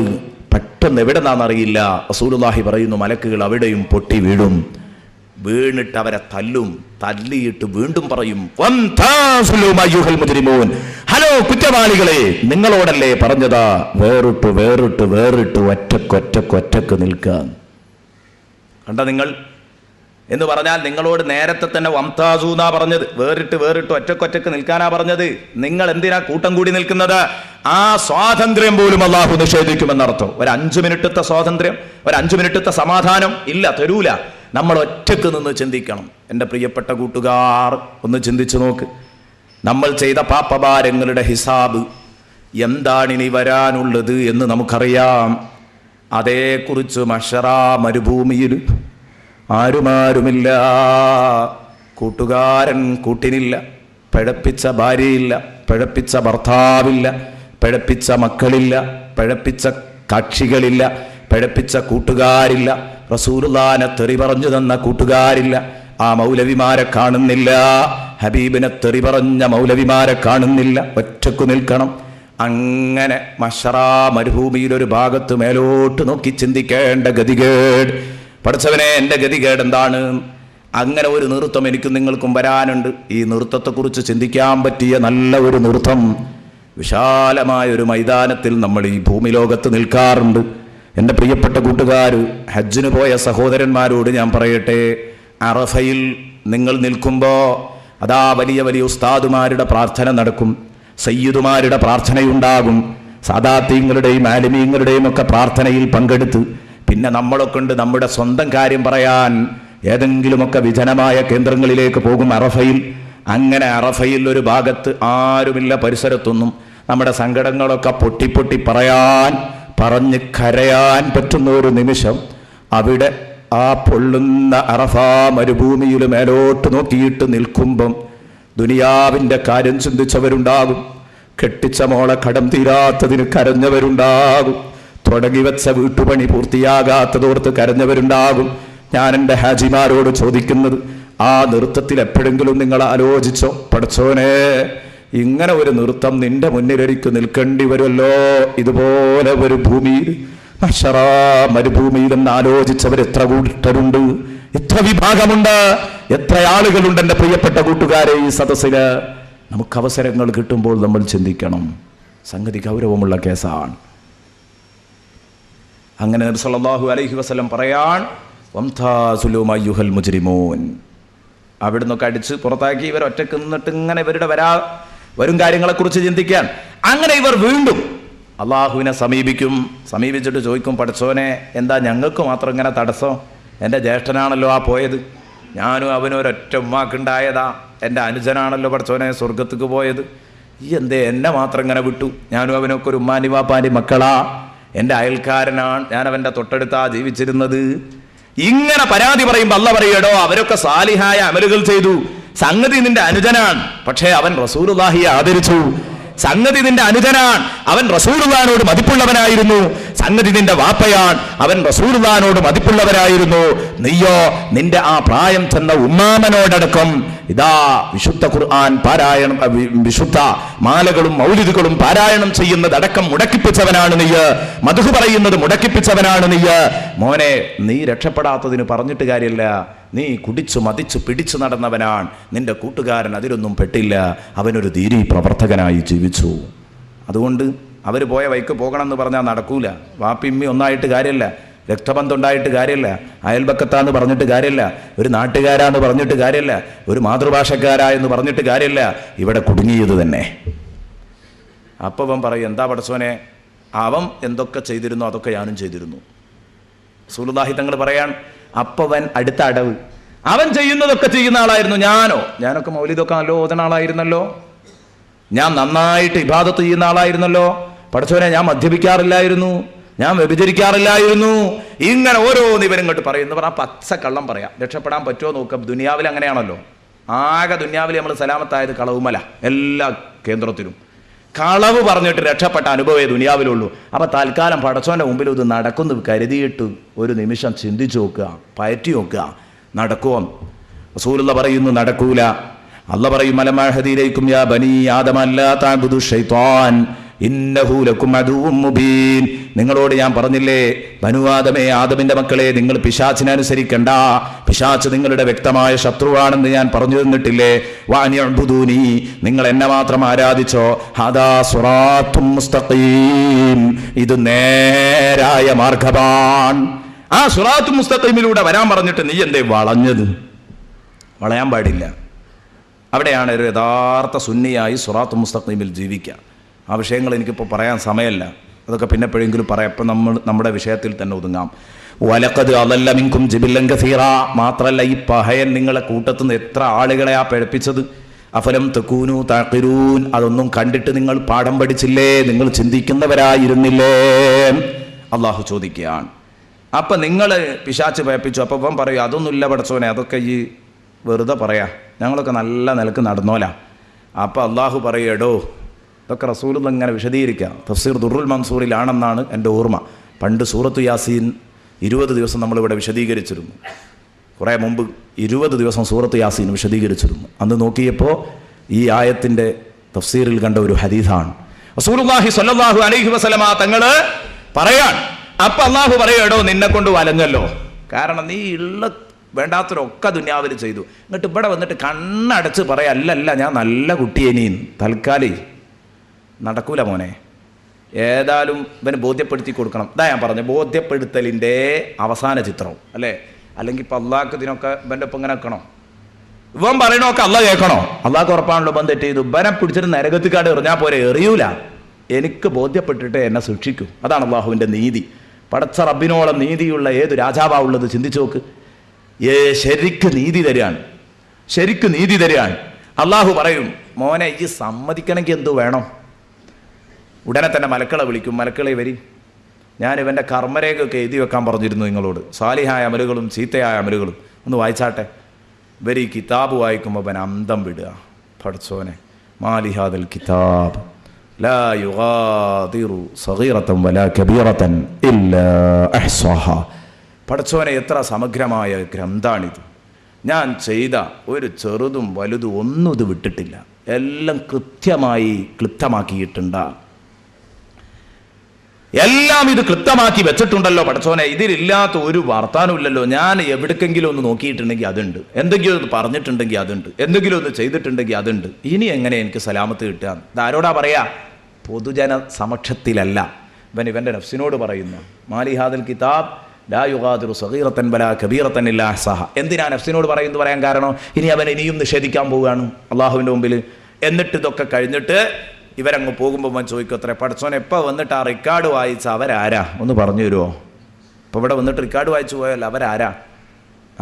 പെട്ടെന്ന് എവിടെന്നാണെന്നറിയില്ല റസൂലുള്ളാഹി പറയുന്നു, മലക്കുകൾ അവിടെയും പൊട്ടി വീണിട്ട് അവരെ തല്ലിയിട്ട് വീണ്ടും പറയും, ഹലോ കുറ്റവാളികളെ, നിങ്ങളോടല്ലേ പറഞ്ഞതാ വേറിട്ട് ഒറ്റക്ക് നിൽക്കാൻ. കണ്ട നിങ്ങൾ എന്ന് പറഞ്ഞാൽ നിങ്ങളോട് നേരത്തെ തന്നെ വംതാസൂന്നാ പറഞ്ഞത്, വേറിട്ട് ഒറ്റക്ക് നിൽക്കാനാ പറഞ്ഞത്. നിങ്ങൾ എന്തിനാ കൂട്ടം കൂടി നിൽക്കുന്നത്? ആ സ്വാതന്ത്ര്യം പോലും അള്ളാഹു നിഷേധിക്കുമെന്നർത്ഥം. ഒരു 5 മിനിറ്റത്തെ സ്വാതന്ത്ര്യം, ഒരു 5 മിനിറ്റത്തെ സമാധാനം ഇല്ല, തരൂല. നമ്മൾ ഒറ്റക്ക് നിന്ന് ചിന്തിക്കണം. എൻ്റെ പ്രിയപ്പെട്ട കൂട്ടുകാർ, ഒന്ന് ചിന്തിച്ചു നോക്ക്. നമ്മൾ ചെയ്ത പാപഭാരങ്ങളുടെ ഹിസാബ് എന്താണിനി വരാനുള്ളത് എന്ന് നമുക്കറിയാം. അതേക്കുറിച്ച് മഹ്ശറാ മരുഭൂമിയിൽ ആരുമില്ല. കൂട്ടുകാരൻ കൂട്ടിനില്ല, പിഴപ്പിച്ച ഭാര്യയില്ല, പിഴപ്പിച്ച ഭർത്താവില്ല, പിഴപ്പിച്ച മക്കളില്ല, പിഴപ്പിച്ച കക്ഷികളില്ല, പിഴപ്പിച്ച കൂട്ടുകാരില്ല, റസൂലുള്ളാഹിനെ തെറി പറഞ്ഞു തന്ന കൂട്ടുകാരില്ല. ആ മൗലവിമാരെ കാണുന്നില്ല, ഹബീബിനെ തെറി പറഞ്ഞ മൗലവിമാരെ കാണുന്നില്ല. ഒറ്റക്കു നിൽക്കണം. അങ്ങനെ മഹ്ശറാ മരുഭൂമിയിൽ ഒരു ഭാഗത്ത് മേലോട്ട് നോക്കി ചിന്തിക്കേണ്ട ഗതികേട്. പഠിച്ചവനെ, എൻ്റെ ഗതികേട് എന്താണ്? അങ്ങനെ ഒരു നൃത്തം എനിക്കും നിങ്ങൾക്കും വരാനുണ്ട്. ഈ നൃത്തത്തെക്കുറിച്ച് ചിന്തിക്കാൻ പറ്റിയ നല്ല ഒരു നൃത്തം വിശാലമായ ഒരു മൈതാനത്തിൽ നമ്മൾ ഈ ഭൂമി ലോകത്ത് നിൽക്കാറുണ്ട്. എൻ്റെ പ്രിയപ്പെട്ട കൂട്ടുകാർ, ഹജ്ജിന് പോയ സഹോദരന്മാരോട് ഞാൻ പറയട്ടെ, അറഫയിൽ നിങ്ങൾ നിൽക്കുമ്പോൾ അതാ വലിയ ഉസ്താദുമാരുടെ പ്രാർത്ഥന നടക്കും. സയ്യിദുമാരുടെ പ്രാർത്ഥനയുണ്ടാകും. സാദാത്യങ്ങളുടെയും ആലിമീങ്ങളുടെയും ഒക്കെ പ്രാർത്ഥനയിൽ പങ്കെടുത്ത് പിന്നെ നമ്മളൊക്കെ ഉണ്ട് നമ്മുടെ സ്വന്തം കാര്യം പറയാൻ ഏതെങ്കിലുമൊക്കെ വിജനമായ കേന്ദ്രങ്ങളിലേക്ക് പോകും. അറഫയിൽ, അങ്ങനെ അറഫയിൽ ഒരു ഭാഗത്ത് ആരുമില്ല പരിസരത്തൊന്നും നമ്മുടെ സങ്കടങ്ങളൊക്കെ പൊട്ടി പറഞ്ഞ് കരയാൻ പറ്റുന്ന ഒരു നിമിഷം അവിടെ ആ പൊള്ളുന്ന അറഫാ മരുഭൂമിയിൽ മേലോട്ട് നോക്കിയിട്ട് നിൽക്കുമ്പം ദുനിയാവിൻ്റെ കാര്യം ചിന്തിച്ചവരുണ്ടാകും, കെട്ടിച്ച മോളെ കടം തീരാത്തതിന് കരഞ്ഞവരുണ്ടാകും, തുടങ്ങി വെച്ച വീട്ടുപണി പൂർത്തിയാകാത്തതോർത്ത് കരഞ്ഞവരുണ്ടാകും. ഞാൻ എൻ്റെ ഹാജിമാരോട് ചോദിക്കുന്നത്, ആ നൃത്തത്തിൽ എപ്പോഴെങ്കിലും നിങ്ങൾ ആലോചിച്ചോ, പടച്ചോനെ ഇങ്ങനെ ഒരു നൃത്തം നിന്റെ മുന്നിലേക്ക് നിൽക്കേണ്ടി വരുമല്ലോ, ഇതുപോലെ ഒരു ഭൂമിയിൽ മഹ്ശറാ മരുഭൂമിയിൽ എന്ന് ആലോചിച്ചവർ എത്ര കൂട്ടരുണ്ട്, എത്ര വിഭാഗമുണ്ട്, എത്ര ആളുകളുണ്ട്. എൻ്റെ പ്രിയപ്പെട്ട കൂട്ടുകാരെ, ഈ സദസ്സില് നമുക്ക് അവസരങ്ങൾ കിട്ടുമ്പോൾ നമ്മൾ ചിന്തിക്കണം, സംഗതി ഗൗരവമുള്ള കേസാണ്. അങ്ങനെ നബി സല്ലല്ലാഹു അലൈഹി വസല്ലം പറയാൻ, വംതാസുലു അയ്യുഹൽ മുജ്രിമൂൻ, അവിടുന്നൊക്കെ അടിച്ച് പുറത്താക്കി ഇവർ ഒറ്റക്ക് നിന്നിട്ട് ഇങ്ങനെ ഇവരുടെ വരും കാര്യങ്ങളെക്കുറിച്ച് ചിന്തിക്കാൻ. അങ്ങനെ ഇവർ വീണ്ടും അള്ളാഹുവിനെ സമീപിച്ചിട്ട് ചോദിക്കും, പടച്ചോനെ എന്താ ഞങ്ങൾക്ക് മാത്രം ഇങ്ങനെ തടസ്സം? എൻ്റെ ജ്യേഷ്ഠനാണല്ലോ ആ പോയത്, ഞാനും അവനും ഒരൊറ്റ ഉമ്മാക്കുണ്ടായതാ, എൻ്റെ അനുജനാണല്ലോ പടച്ചോനെ സ്വർഗത്തേക്ക് പോയത്, ഈ എന്തേ എന്നെ മാത്രം ഇങ്ങനെ വിട്ടു? ഞാനും അവനൊക്കെ ഒരു ഉമ്മാനി വാപ്പാനി മക്കളാ, എൻ്റെ അയൽക്കാരനാണ്, ഞാൻ അവൻ്റെ തൊട്ടടുത്താ ജീവിച്ചിരുന്നത്. ഇങ്ങനെ പരാതി പറയുമ്പോൾ അല്ല പറയടോ, അവരൊക്കെ സാലിഹായ അമലുകൾ ചെയ്തു, സംഗതി നിന്റെ അനുജനാണ്, പക്ഷേ അവൻ റസൂലുള്ളാഹിയെ ആദരിച്ചു. സംഗതി നിന്റെ അനുജനാൻ, അവൻ റസൂലുള്ളാഹിനോട് മതിപ്പുള്ളവനായിരുന്നു. സംഗതി നിന്റെ വാപ്പയാൻ, അവൻ റസൂലുള്ളാഹിനോട് മതിപ്പുള്ളവരായിരുന്നു. നീയോ നിന്റെ ആ പ്രായം ചെന്ന ഉമ്മാമനോടടക്കം ഇതാ വിശുദ്ധ ഖുർആൻ പാരായണം, വിശുദ്ധ മാലകളും മൗലിദുകളും പാരായണം ചെയ്യുന്നതടക്കം മുടക്കിപ്പിച്ചവനാണ് നീ, മദ്ഹ് പറയുന്നത് മുടക്കിപ്പിച്ചവനാണ് നീ. മോനെ, നീ രക്ഷപ്പെടാത്തതിന് പറഞ്ഞിട്ട് കാര്യമില്ല, നീ കുടിച്ചു മതിച്ചു പിടിച്ചു നടന്നവനാണ്, നിന്റെ കൂട്ടുകാരൻ അതിലൊന്നും പെട്ടില്ല, അവനൊരു ദീനീ പ്രവർത്തകനായി ജീവിച്ചു. അതുകൊണ്ട് അവർ പോയ വഴിക്ക് പോകണം എന്ന് പറഞ്ഞാൽ നടക്കൂല. വാപ്പിമ്മി ഒന്നായിട്ട് കാര്യമില്ല, രക്തബന്ധം ഉണ്ടായിട്ട് കാര്യമില്ല, അയൽപക്കത്താന്ന് പറഞ്ഞിട്ട് കാര്യമില്ല, ഒരു നാട്ടുകാരാന്ന് പറഞ്ഞിട്ട് കാര്യമില്ല, ഒരു മാതൃഭാഷക്കാരായെന്ന് പറഞ്ഞിട്ട് കാര്യമില്ല, ഇവിടെ കുടുങ്ങിയത് തന്നെ. അപ്പം അവൻ പറയും, എന്താ പടച്ചോനെ, അവൻ എന്തൊക്കെ ചെയ്തിരുന്നോ അതൊക്കെ ഞാനും ചെയ്തിരുന്നു. റസൂലുള്ളാഹി തങ്ങൾ പറയാൻ, അപ്പവൻ അടുത്ത അടവ്, അവൻ ചെയ്യുന്നതൊക്കെ ചെയ്യുന്ന ആളായിരുന്നു. ഞാനൊക്കെ മൗലിദൊക്കെ നല്ല ഓതുന്ന ആളായിരുന്നല്ലോ, ഞാൻ നന്നായിട്ട് ഇബാദത്ത് ചെയ്യുന്ന ആളായിരുന്നല്ലോ, പടച്ചോനെ ഞാൻ മദ്യപിക്കാറില്ലായിരുന്നു, ഞാൻ വ്യഭിചരിക്കാറില്ലായിരുന്നു. ഇങ്ങനെ ഓരോന്ന് ഇവരിങ്ങോട്ട് പറയുന്നു. പറഞ്ഞാൽ പച്ച കള്ളം പറയാം, രക്ഷപ്പെടാൻ പറ്റുമോ നോക്കാം. ദുനിയാവിൽ അങ്ങനെയാണല്ലോ, ആകെ ദുനിയാവിൽ നമ്മൾ സലാമത്തായത് കളവുമല, എല്ലാ കേന്ദ്രത്തിലും കളവ് പറഞ്ഞിട്ട് രക്ഷപ്പെട്ട അനുഭവമേ ദുനിയാവിലുള്ളൂ. അപ്പം തൽക്കാലം പടച്ചോൻ്റെ മുമ്പിൽ ഇത് നടക്കുന്നു കരുതിയിട്ട് ഒരു നിമിഷം ചിന്തിച്ചു നോക്കുക, പയറ്റി നോക്കുക, നടക്കുമോ? റസൂലുള്ള പറയുന്നു നടക്കൂല. അല്ല പറയും, അലമഹദിയിലേക്കും യാ ബനി ആദമ അല്ലാ തഅബുദു ശൈത്താൻ ഇന്നഹു ലക്കും അദുവ്വും മുബീൻ. നിങ്ങളോട് ഞാൻ പറഞ്ഞില്ലേ, ബനു ആദമേ, ആദമിന്റെ മക്കളെ, നിങ്ങൾ പിശാചിനെ അനുസരിക്കണ്ട, പിശാച് നിങ്ങളുടെ വ്യക്തമായ ശത്രുവാണെന്ന് ഞാൻ പറഞ്ഞു തന്നിട്ടില്ലേ? വഅനിഅ്ബുദൂനി, നിങ്ങൾ എന്നെ മാത്രം ആരാധിച്ചോ. ഹദാ സിറാത്തും മുസ്തഖീം, ഇത് നേരായ മാർഗ്ഗമാണ്. ആ സിറാത്തും മുസ്തഖീമിലൂടെ വരാൻ പറഞ്ഞിട്ട് നീ എന്തേ വളഞ്ഞത്? വളയാൻ പാടില്ല. അവിടെയാണ് ഒരു യഥാർത്ഥ സുന്നിയായി സിറാത്തും മുസ്തഖീമിൽ ജീവിക്കുക. ആ വിഷയങ്ങൾ എനിക്കിപ്പോൾ പറയാൻ സമയമല്ല, അതൊക്കെ പിന്നെ എപ്പോഴെങ്കിലും പറയാം. ഇപ്പം നമ്മുടെ വിഷയത്തിൽ തന്നെ ഒതുങ്ങാം. വലഖദ് അളല്ല മിൻകും ജിബില്ലൻ കസീറ, മാത്രമല്ല ഈ പഹയൻ നിങ്ങളെ കൂട്ടത്തിൽ നിന്ന് എത്ര ആളുകളെ ആ പഠിപ്പിച്ചത്. അഫലം തകൂനു തഖിറൂൻ, അതൊന്നും കണ്ടിട്ട് നിങ്ങൾ പാഠം പഠിച്ചില്ലേ, നിങ്ങൾ ചിന്തിക്കുന്നവരായിരുന്നില്ലേ? അള്ളാഹു ചോദിക്കുകയാണ്. അപ്പം നിങ്ങൾ പിശാച്ച് പേപ്പിച്ചു. അപ്പം ഇവൻ പറയും, അതൊന്നുമില്ല പടച്ചോനെ, അതൊക്കെ ഈ വെറുതെ പറയാ, ഞങ്ങളൊക്കെ നല്ല നിലക്ക് നടന്നോല. അപ്പം അള്ളാഹു പറയടോ, ഇതൊക്കെ റസൂലുള്ള ഇങ്ങനെ വിശദീകരിക്കുക. തഫ്സീർ ദുറുൽ മൻസൂറിലാണെന്നാണ് എൻ്റെ ഓർമ്മ. പണ്ട് സൂറത്തു യാസീൻ 20 ദിവസം നമ്മളിവിടെ വിശദീകരിച്ചിരുന്നു. കുറേ മുമ്പ് 20 ദിവസം സൂറത്തു യാസീൻ വിശദീകരിച്ചിരുന്നു. അന്ന് നോക്കിയപ്പോൾ ഈ ആയത്തിൻ്റെ തഫ്സീറിൽ കണ്ട ഒരു ഹദീസാണ്. റസൂലുള്ളാഹി സ്വല്ലല്ലാഹു അലൈഹി വസല്ലമ തങ്ങൾ പറയാൻ, അപ്പം അള്ളാഹു പറയടോ, നിന്നെ കൊണ്ട് വലഞ്ഞല്ലോ, കാരണം നീ ഉള്ള വേണ്ടാത്തവരൊക്കെ ദുനിയാവിൽ ചെയ്തു, എന്നിട്ട് ഇവിടെ വന്നിട്ട് കണ്ണടച്ച് പറയാം, അല്ലല്ല ഞാൻ നല്ല കുട്ടിയേനീൻ. തൽക്കാലേ നടക്കൂല മോനെ, ഏതായാലും ഇവന് ബോധ്യപ്പെടുത്തി കൊടുക്കണം. ഇതാ ഞാൻ പറഞ്ഞു, ബോധ്യപ്പെടുത്തലിൻ്റെ അവസാന ചിത്രം അല്ലേ? അല്ലെങ്കിൽ ഇപ്പം അള്ളാഹ്ക്ക് ഇതിനൊക്കെ ഇവൻ്റെ ഒപ്പം ഇങ്ങനെ വെക്കണം. ഇവൻ പറയണോക്കെ അള്ളാഹ് കേൾക്കണോ? അള്ളാഹ്ക്ക് ഉറപ്പാണല്ലോ ഇവൻ തെറ്റ് ചെയ്തു. ഇവനെ പിടിച്ചിട്ട് നരകത്തിക്കാട് എറിഞ്ഞാൽ പോരെ, എറിയൂല. എനിക്ക് ബോധ്യപ്പെട്ടിട്ട് എന്നെ ശിക്ഷിക്കൂ. അതാണ് അള്ളാഹുവിൻ്റെ നീതി. പടച്ച റബ്ബിനോളം നീതിയുള്ള ഏത് രാജാവാ ഉള്ളത്? ചിന്തിച്ചു നോക്ക്. ശരിക്ക് നീതി തരികയാണ്, ശരിക്ക് നീതി തരികയാണ്. അള്ളാഹു പറയും, മോനെ ഈ സമ്മതിക്കണമെങ്കിൽ എന്തു വേണം? ഉടനെ തന്നെ മലക്കളെ വിളിക്കും. മലക്കളെ വരി, ഞാൻ ഇവൻ്റെ കർമ്മരേഖയൊക്കെ എഴുതി വെക്കാൻ പറഞ്ഞിരുന്നു നിങ്ങളോട്, സാലിഹായ അമലുകളും ചീത്തയായ അമലുകളും ഒന്ന് വായിച്ചാട്ടെ. ഇവർ ഈ കിതാബ് വായിക്കുമ്പോൾ അവൻ അന്തം വിടുക. പഠിച്ചോനെ, മാലിഹാദൽ കിതാബ് ലാ യുഗാദിറു സഗീറതൻ വലാ കബീറതൻ ഇല്ലാ അഹ്സാഹാ. പഠിച്ചോനെ, എത്ര സമഗ്രമായ ഗ്രന്ഥാണിത്. ഞാൻ ചെയ്ത ഒരു ചെറുതും വലുതും ഒന്നും ഇത് വിട്ടിട്ടില്ല, എല്ലാം കൃത്യമായി ക്ലിപ്തമാക്കിയിട്ടുണ്ട്. എല്ലാം ഇത് ക്ലിപ്തമാക്കി വെച്ചിട്ടുണ്ടല്ലോ പഠിച്ചോനെ. ഇതിലില്ലാത്ത ഒരു വർത്താനമില്ലല്ലോ. ഞാൻ എവിടേക്കെങ്കിലും ഒന്ന് നോക്കിയിട്ടുണ്ടെങ്കിൽ അതുണ്ട്, എന്തെങ്കിലും ഒന്ന് പറഞ്ഞിട്ടുണ്ടെങ്കിൽ അതുണ്ട്, എന്തെങ്കിലും ഒന്ന് ചെയ്തിട്ടുണ്ടെങ്കിൽ അതുണ്ട്. ഇനി എങ്ങനെ എനിക്ക് സലാമത്ത് കിട്ടുക? ഇതാരോടാ പറയാ? പൊതുജന സമക്ഷത്തിലല്ല. ഇവൻ്റെ നഫ്സിനോട് പറയുന്നു, മാലിഹാദൽ കിതാബ് ലാ യുഗാദിറു സഗീറതൻ വലാ കബീറതൻ ഇല്ലാ അഹ്സാഹാ. എന്തിനാ നഫ്സിനോട് പറയുന്നത്? പറയാൻ കാരണം ഇനി അവൻ ഇനിയും നിഷേധിക്കാൻ പോവുകയാണ് അള്ളാഹുവിൻ്റെ മുമ്പിൽ. എന്നിട്ട് ഇതൊക്കെ കഴിഞ്ഞിട്ട് ഇവരങ്ങ് പോകുമ്പോൾ അവൻ ചോദിക്കും, അത്രേ പഠിച്ചോൻ എപ്പോൾ വന്നിട്ട് ആ റിക്കാർഡ് വായിച്ച അവരാരാ ഒന്ന് പറഞ്ഞു തരുമോ? ഇപ്പോൾ ഇവിടെ വന്നിട്ട് റിക്കാർഡ് വായിച്ചു പോയാൽ അവരാരാ?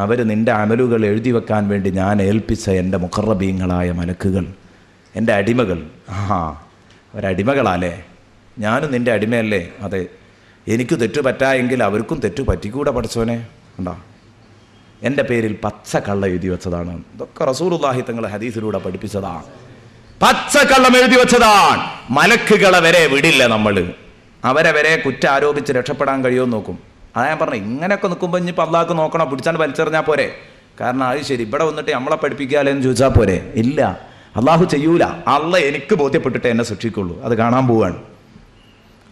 അവർ നിൻ്റെ അമലുകൾ എഴുതി വെക്കാൻ വേണ്ടി ഞാൻ ഏൽപ്പിച്ച എൻ്റെ മുഖറബീങ്ങളായ മലക്കുകൾ, എൻ്റെ അടിമകൾ. അവരടിമകളാലേ? ഞാനും നിൻ്റെ അടിമയല്ലേ? അതെ. എനിക്ക് തെറ്റു പറ്റായെങ്കിൽ അവർക്കും തെറ്റു പറ്റിക്കൂടെ പഠിച്ചോനെ? ഉണ്ടോ? എൻ്റെ പേരിൽ പച്ചക്കള്ള എഴുതി വെച്ചതാണ്. ഇതൊക്കെ റസൂലുള്ളാഹി തങ്ങൾ ഹദീസിലൂടെ പഠിപ്പിച്ചതാണ്. പച്ചക്കള്ളം എഴുതി വെച്ചതാണ്. മലക്കുകളെ വരെ വിടില്ല നമ്മൾ. അവരെ വരെ കുറ്റം ആരോപിച്ച് രക്ഷപ്പെടാൻ കഴിയുമെന്ന് നോക്കും. അതാ ഞാൻ പറഞ്ഞു, ഇങ്ങനെയൊക്കെ നിൽക്കുമ്പോൾ ഇനിയിപ്പോൾ അള്ളാഹ്ക്ക് നോക്കണം, പിടിച്ചാൽ വലിച്ചെറിഞ്ഞാൽ പോരെ. കാരണം അത് ശരി, ഇവിടെ വന്നിട്ട് നമ്മളെ പഠിപ്പിക്കാലെന്ന് ചോദിച്ചാൽ പോരെ? ഇല്ല, അള്ളാഹു ചെയ്യൂല. അള്ളാഹ് എനിക്ക് ബോധ്യപ്പെട്ടിട്ട് എന്നെ ശിക്ഷിക്കുള്ളൂ. അത് കാണാൻ പോവാണ്.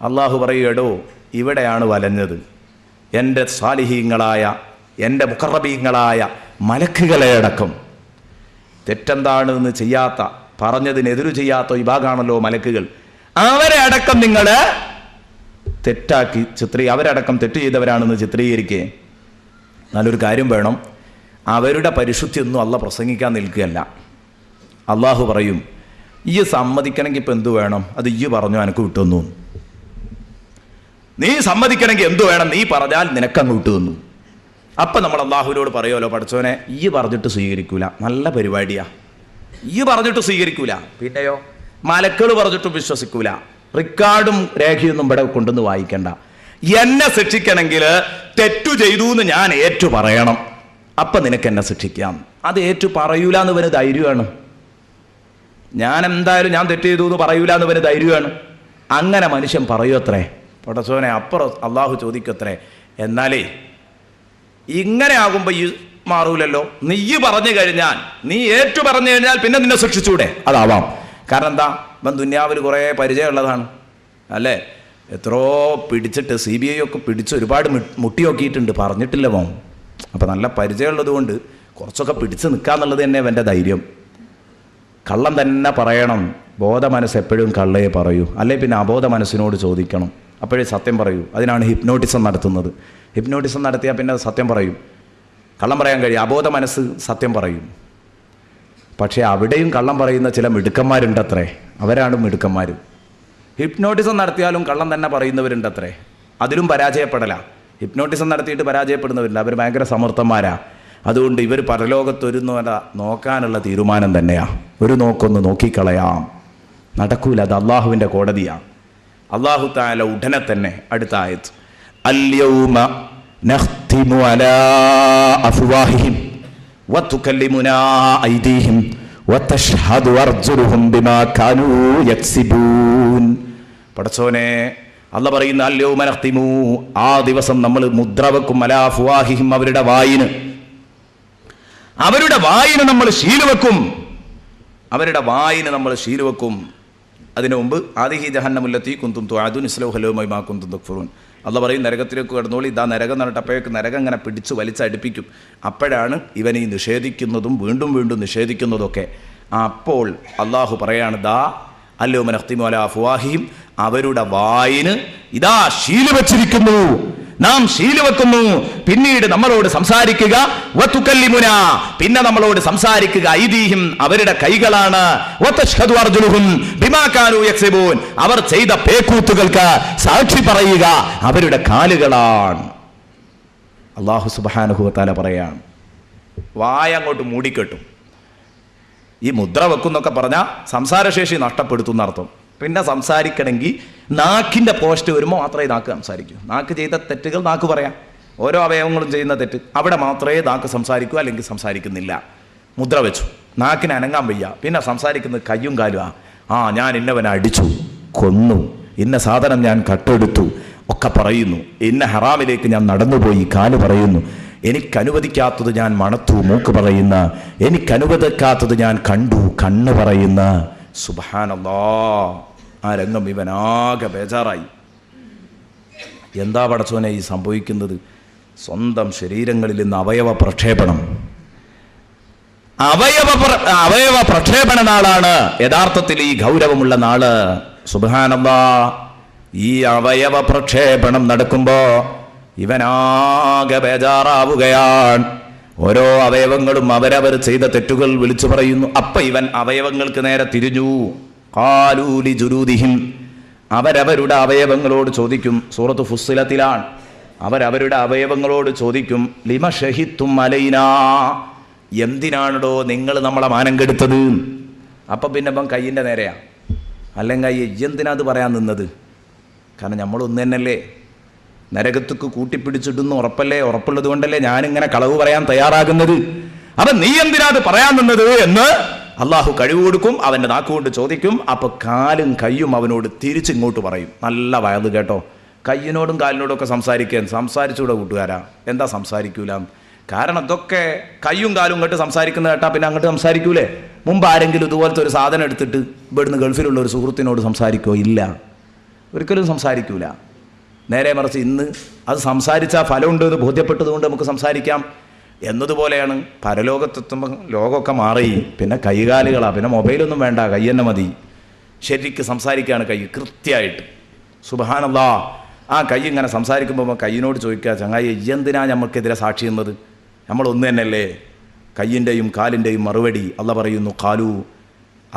അള്ളാഹു പറയുകടോ, ഇവിടെയാണ് വലഞ്ഞത്. എൻ്റെ സാലിഹീങ്ങളായ, എൻ്റെ മുഖറബീങ്ങളായ മലക്കുകളെ അടക്കം തെറ്റെന്താണെന്ന് ചെയ്യാത്ത, പറഞ്ഞതിനെതിരു ചെയ്യാത്ത വിഭാഗമാണല്ലോ മലക്കുകൾ. അവരെ അടക്കം നിങ്ങൾ തെറ്റാക്കി അവരടക്കം തെറ്റ് ചെയ്തവരാണെന്ന് ചിത്രീകരിക്കേ. നല്ലൊരു കാര്യം വേണം, അവരുടെ പരിശുദ്ധിയൊന്നും അള്ളാഹ് പ്രസംഗിക്കാൻ നിൽക്കുകയല്ല. അള്ളാഹു പറയും, ഈ സമ്മതിക്കണമെങ്കിൽ ഇപ്പം എന്തു വേണം? അത് ഈ പറഞ്ഞു എനിക്ക് വിട്ടുവന്നു. നീ സമ്മതിക്കണമെങ്കിൽ എന്തു വേണം? നീ പറഞ്ഞാൽ നിനക്കങ്ങ് വിട്ടുവന്നു. അപ്പം നമ്മൾ അള്ളാഹുവിനോട് പറയുമല്ലോ, പഠിച്ചോനെ ഈ പറഞ്ഞിട്ട് സ്വീകരിക്കൂല, നല്ല പരിപാടിയാ, ഈ പറഞ്ഞിട്ട് സ്വീകരിക്കൂല. പിന്നെയോ മലക്കൾ പറഞ്ഞിട്ടും വിശ്വസിക്കൂല. റിക്കാർഡും രേഖയൊന്നും ഇവിടെ കൊണ്ടുവന്ന് വായിക്കണ്ട. എന്നെ ശിക്ഷിക്കണമെങ്കിൽ തെറ്റു ചെയ്തു എന്ന് ഞാൻ ഏറ്റു പറയണം, അപ്പം നിനക്ക് എന്നെ ശിക്ഷിക്കാം. അത് ഏറ്റു പറയൂല എന്ന് വന് ധൈര്യമാണ്. ഞാൻ എന്തായാലും ഞാൻ തെറ്റ് ചെയ്തു എന്ന് പറയൂല എന്ന് വന് ധൈര്യമാണ്. അങ്ങനെ മനുഷ്യൻ പറയൂത്രേ. പടച്ചോനെ, അപ്പുറം അള്ളാഹു ചോദിക്കത്രേ, എന്നാലേ ഇങ്ങനെ ആകുമ്പോൾ ഈ മാറൂലല്ലോ. നീ പറഞ്ഞു കഴിഞ്ഞാൽ, നീ ഏറ്റു പറഞ്ഞു കഴിഞ്ഞാൽ പിന്നെ നിന്നെ ശിക്ഷിച്ചൂടെ? അതാവാം. കാരണം എന്താ? ഇവൻ ദുന്യാവിൽ കുറേ പരിചയമുള്ളതാണ് അല്ലേ? എത്രയോ പിടിച്ചിട്ട് CBI ഒക്കെ പിടിച്ച് ഒരുപാട് മുട്ടി നോക്കിയിട്ടുണ്ട്, പറഞ്ഞിട്ടില്ല മോൻ. അപ്പം നല്ല പരിചയമുള്ളത് കൊണ്ട് കുറച്ചൊക്കെ പിടിച്ച് നിൽക്കാന്നുള്ളത് തന്നെ അവൻ്റെ ധൈര്യം. കള്ളം തന്നെ പറയണം. ബോധ മനസ്സ് എപ്പോഴും കള്ളയെ പറയൂ, അല്ലെ പിന്നെ അബോധ മനസ്സിനോട് ചോദിക്കണം, അപ്പോഴേ സത്യം പറയൂ. അതിനാണ് ഹിപ്നോട്ടിസം നടത്തുന്നത്. ഹിപ്നോട്ടിസം നടത്തിയാൽ പിന്നെ സത്യം പറയും. കള്ളം പറയാൻ കഴിയും. അബോധ മനസ്സ് സത്യം പറയും. പക്ഷേ അവിടെയും കള്ളം പറയുന്ന ചില മിടുക്കന്മാരുണ്ടത്രേ. അവരാണ് മിടുക്കന്മാർ. ഹിപ്നോട്ടിസം നടത്തിയാലും കള്ളം തന്നെ പറയുന്നവരുണ്ടത്രേ. അതിലും പരാജയപ്പെടല. ഹിപ്നോട്ടിസം നടത്തിയിട്ട് പരാജയപ്പെടുന്നവരുണ്ട്. അവർ ഭയങ്കര സമർത്ഥന്മാരാ. അതുകൊണ്ട് ഇവർ പരലോകത്തൊരു നോക്കാനുള്ള തീരുമാനം തന്നെയാണ്. ഒരു നോക്കൊന്ന് നോക്കിക്കളയാം, നടക്കൂല. അത് അള്ളാഹുവിൻ്റെ കോടതിയാണ്. അള്ളാഹു തആല ഉടനെ തന്നെ അടുത്ത ആയത്ത്, അൽയൗമ നഖ്തിമു അലാ അഫ്വാഹിഹിം വതുകല്ലിമുനാ ഐദീഹിം വതശ്ഹദു അർജുലുഹും ബിമാ കാനൂ യക്സിബൂൻ. പടച്ചോനെ, അല്ലാഹ് പറയുന്ന അൽയൗമ നഖ്തിമു, ആ ദിവസം നമ്മൾ മുദ്ര വെക്കും, അലാ അഫ്വാഹിഹിം, അവരുടെ വായിന് നമ്മൾ ശീലുവെക്കും. അവരുടെ വായിന് നമ്മൾ ശീലുവെക്കും. അതിനു മുമ്പ് ആദിഹി ജഹന്നമുല്ലത്തി കുന്തും തുഅദുൻ ഇസ്ലൗഹലൗമ ബിമാ കുന്തും തക്ഫുറൂൻ. അള്ളാഹ് പറയും, നരകത്തിലേക്ക് കടന്നോളി. ഇതാ നരകം എന്നിട്ട് അപ്പോഴേക്ക് നരകം ഇങ്ങനെ പിടിച്ച് വലിച്ചടിപ്പിക്കും. അപ്പോഴാണ് ഇവൻ ഈ നിഷേധിക്കുന്നതും വീണ്ടും വീണ്ടും നിഷേധിക്കുന്നതൊക്കെ. അപ്പോൾ അള്ളാഹു പറയാണ്, ദാ അൽയൗമ നഖ്തിമു അലാ അഫ്വാഹിഹിം, അവരുടെ വായിന് ഇതാ ശീലു വെച്ചിരിക്കുന്നു. നാം ശീലവെക്കുന്നു. പിന്നീട് നമ്മളോട് സംസാരിക്കുക, വതുകല്ലിമുന, പിന്നെ നമ്മളോട് സംസാരിക്കുക ഐദീഹിം, അവരുടെ കൈകളാണ്, വതശ്ഹദു അർജുലുഹും ബിമാ കാനൂ യക്സിബൂൻ, അവർ ചെയ്ത പേക്കൂത്തുകൾക്ക് സാക്ഷി പറയുക അവരുടെ കാലുകളാണ്. അല്ലാഹു സുബ്ഹാനഹു വ തആല പറയാണ്, വായ അങ്ങോട്ട് മൂടിക്കെട്ടും. ഈ മുദ്ര വെക്കുന്നൊക്കെ പറഞ്ഞാൽ സംസാരശേഷി നഷ്ടപ്പെടുത്തുന്ന അർത്ഥം. പിന്നെ സംസാരിക്കണമെങ്കിൽ നാക്കിൻ്റെ പോസ്റ്റ് വരുമ്പോൾ മാത്രമേ നാക്ക് സംസാരിക്കൂ. നാക്ക് ചെയ്ത തെറ്റുകൾ നാക്ക് പറയാം, ഓരോ അവയവങ്ങളും ചെയ്യുന്ന തെറ്റ്, അവിടെ മാത്രമേ നാക്ക് സംസാരിക്കൂ, അല്ലെങ്കിൽ സംസാരിക്കുന്നില്ല. മുദ്ര വെച്ചു, നാക്കിന് അനങ്ങാൻ വയ്യ, പിന്നെ സംസാരിക്കുന്നത് കയ്യും കാലുമാ. ഞാൻ ഇന്നവനെ അടിച്ചു, കൊന്നു, ഇന്ന സാധനം ഞാൻ കട്ടെടുത്തു ഒക്കെ പറയുന്നു. ഇന്ന ഹറാമിലേക്ക് ഞാൻ നടന്നുപോയി, കാല് പറയുന്നു. എനിക്കനുവദിക്കാത്തത് ഞാൻ മണത്തു, മൂക്ക് പറയുന്ന. എനിക്കനുവദിക്കാത്തത് ഞാൻ കണ്ടു, കണ്ണ് പറയുന്ന. സുബ്ഹാനല്ലാഹ്, ആ രംഗം ഇവനാകെ ബേജാറായി. എന്താ പടച്ചോനെ ഈ സംഭവിക്കുന്നത്? സ്വന്തം ശരീരങ്ങളിൽ നിന്ന് അവയവ പ്രക്ഷേപണം. അവയവ പ്രക്ഷേപണ നാളാണ് യഥാർത്ഥത്തിൽ ഈ ഗൗരവമുള്ള നാള്. സുബ്ഹാനല്ലാഹ്, ഈ അവയവ പ്രക്ഷേപണം നടക്കുമ്പോ ഇവനാകെ ബേജാറാവുകയാണ്. ഓരോ അവയവങ്ങളും അവരവർ ചെയ്ത തെറ്റുകൾ വിളിച്ചു പറയുന്നു. അപ്പൊ ഇവൻ അവയവങ്ങൾക്ക് നേരെ തിരിഞ്ഞു. ഖാലൂലി ജുലൂദിഹിം, അവരവരുടെ അവയവങ്ങളോട് ചോദിക്കും. സൂറത്ത് ഫുസ്സിലത്തിലാണ്. അവരവരുടെ അവയവങ്ങളോട് ചോദിക്കും, ലിമ ഷഹിത്തും അലൈനാ, എന്തിനാണോ നിങ്ങൾ നമ്മളെ മാനം കെടുത്തത്? അപ്പൊ പിന്നെ ഇപ്പം കയ്യിൻ്റെ നേരെയാ, അല്ലെങ്കിൽ എന്തിനാ അത് പറയാൻ നിന്നത്? കാരണം നമ്മളൊന്നു തന്നെയല്ലേ, നരകത്തേക്ക് കൂട്ടിപ്പിടിച്ചിടുന്ന ഉറപ്പല്ലേ, ഉറപ്പുള്ളത് കൊണ്ടല്ലേ ഞാനിങ്ങനെ കളവ് പറയാൻ തയ്യാറാകുന്നത്. അവൻ നീ എന്തിനാ അത് പറയാൻ നിന്നത് എന്ന് അള്ളാഹു കഴിവ് കൊടുക്കും. അവൻ്റെ നാക്കുകൊണ്ട് ചോദിക്കും. അപ്പൊ കാലും കയ്യും അവനോട് തിരിച്ചിങ്ങോട്ട് പറയും. നല്ല വയത് കേട്ടോ, കയ്യിനോടും കാലിനോടും ഒക്കെ സംസാരിച്ചൂടെ കൂട്ടുകാരാ? എന്താ സംസാരിക്കൂല? കാരണം ഇതൊക്കെ കയ്യും കാലും ഇങ്ങോട്ട് സംസാരിക്കുന്ന കേട്ടാ പിന്നെ അങ്ങോട്ട് സംസാരിക്കൂലേ? മുമ്പ് ആരെങ്കിലും ഇതുപോലത്തെ ഒരു സാധനം എടുത്തിട്ട് ഇവിടുന്ന് ഗൾഫിലുള്ള ഒരു സുഹൃത്തിനോട് സംസാരിക്കോ? ഇല്ല, ഒരിക്കലും സംസാരിക്കൂല. നേരെ മറിച്ച് ഇന്ന് അത് സംസാരിച്ചാൽ ഫലമുണ്ട് എന്ന് ബോധ്യപ്പെട്ടതുകൊണ്ട് നമുക്ക് സംസാരിക്കാം എന്നതുപോലെയാണ്. പരലോകത്തെത്തുമ്പോൾ ലോകമൊക്കെ മാറി, പിന്നെ കൈകാലുകളാണ്, പിന്നെ മൊബൈലൊന്നും വേണ്ട, കൈ തന്നെ മതി. ശരിക്ക് സംസാരിക്കുകയാണ് കൈ കൃത്യമായിട്ട്. സുബ്ഹാനല്ലാഹ്, ആ കൈ ഇങ്ങനെ സംസാരിക്കുമ്പോൾ കയ്യിനോട് ചോദിക്കുക, ചങ്ങായി എന്തിനാ നമുക്കെതിരെ സാക്ഷി എന്നത്? നമ്മളൊന്നു തന്നെയല്ലേ? കയ്യിൻ്റെയും കാലിൻ്റെയും മറുപടി അല്ലാഹ് പറയുന്നു, ഖാലു,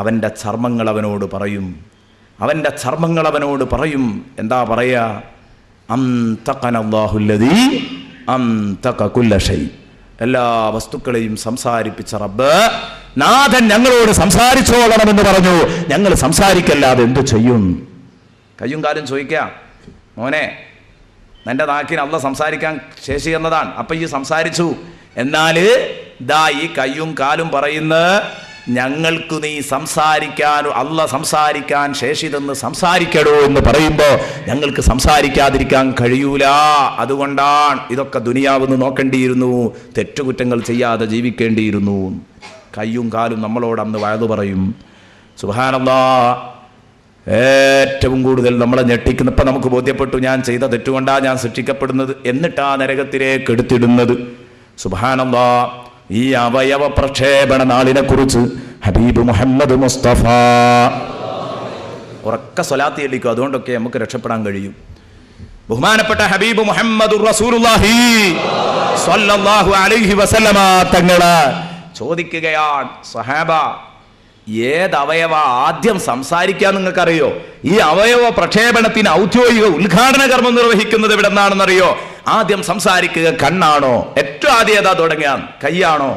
അവൻ്റെ ചർമ്മങ്ങൾ അവനോട് പറയും. അവൻ്റെ ചർമ്മങ്ങൾ അവനോട് പറയും. എന്താ പറയുക? അംതഖനല്ലാഹുല്ലദീ അംതഖ കുല്ല ഷൈ, എല്ലാ വസ്തുക്കളെയും സംസാരിപ്പിച്ച റബ്ബ് നാഥൻ ഞങ്ങളോട് സംസാരിച്ചോളണമെന്ന് പറഞ്ഞു. ഞങ്ങൾ സംസാരിക്കല്ലാതെ എന്തു ചെയ്യും? കയ്യും കാലും ചോദിക്കുക, മോനെ നിന്റെ നാക്കിന് അല്ലാഹ് സംസാരിക്കാൻ ശേഷി എന്നതാണ്. അപ്പം ഈ സംസാരിച്ചു, എന്നാൽ ദാ ഈ കയ്യും കാലും പറയുന്ന ഞങ്ങൾക്ക് നീ സംസാരിക്കാൻ, അല്ലാഹ് സംസാരിക്കാൻ ശേഷി തന്ന് സംസാരിക്കടോ എന്ന് പറയുമ്പോൾ ഞങ്ങൾക്ക് സംസാരിക്കാതിരിക്കാൻ കഴിയൂല. അതുകൊണ്ടാണ് ഇതൊക്കെ ദുനിയാവെന്ന് നോക്കേണ്ടിയിരുന്നു, തെറ്റുകുറ്റങ്ങൾ ചെയ്യാതെ ജീവിക്കേണ്ടിയിരുന്നു. കയ്യും കാലും നമ്മളോട് അന്ന് വയത് പറയും. സുബ്ഹാനല്ലാഹ്, ഏറ്റവും കൂടുതൽ നമ്മളെ ഞെട്ടിക്കുന്ന, ഇപ്പം നമുക്ക് ബോധ്യപ്പെട്ടു ഞാൻ ചെയ്ത തെറ്റുകൊണ്ടാണ് ഞാൻ ശിക്ഷിക്കപ്പെടുന്നത്, എന്നിട്ടാ നരകത്തിലേക്ക് എടുത്തിടുന്നത്. സുബ്ഹാനല്ലാഹ്, ഈ അവയവ പ്രക്ഷേപണ നാളിനെ കുറിച്ച് ഹബീബ് മുഹമ്മദ് മുസ്തഫ ഉറക്ക സ്വലാത്ത് ചൊല്ലിക്കും, അതുകൊണ്ടൊക്കെ നമുക്ക് രക്ഷപ്പെടാൻ കഴിയും. ബഹുമാനപ്പെട്ട ഹബീബ് മുഹമ്മദ് റസൂലുള്ളാഹി സ്വല്ലല്ലാഹു അലൈഹി വസല്ലമ തങ്ങള് ചോദിക്കുകയാണ്, സഹാബ ഏത് അവയവ ആദ്യം സംസാരിക്കാൻ നിങ്ങൾക്കറിയോ? ഈ അവയവ പ്രക്ഷേപണത്തിന് ഔദ്യോഗിക ഉദ്ഘാടന കർമ്മം നിർവഹിക്കുന്നത് എവിടെ നിന്നാണെന്നറിയോ? ആദ്യം സംസാരിക്കുക കണ്ണാണോ? ഏറ്റവും ആദ്യം ഏതാ തുടങ്ങിയാൽ? കയ്യാണോ?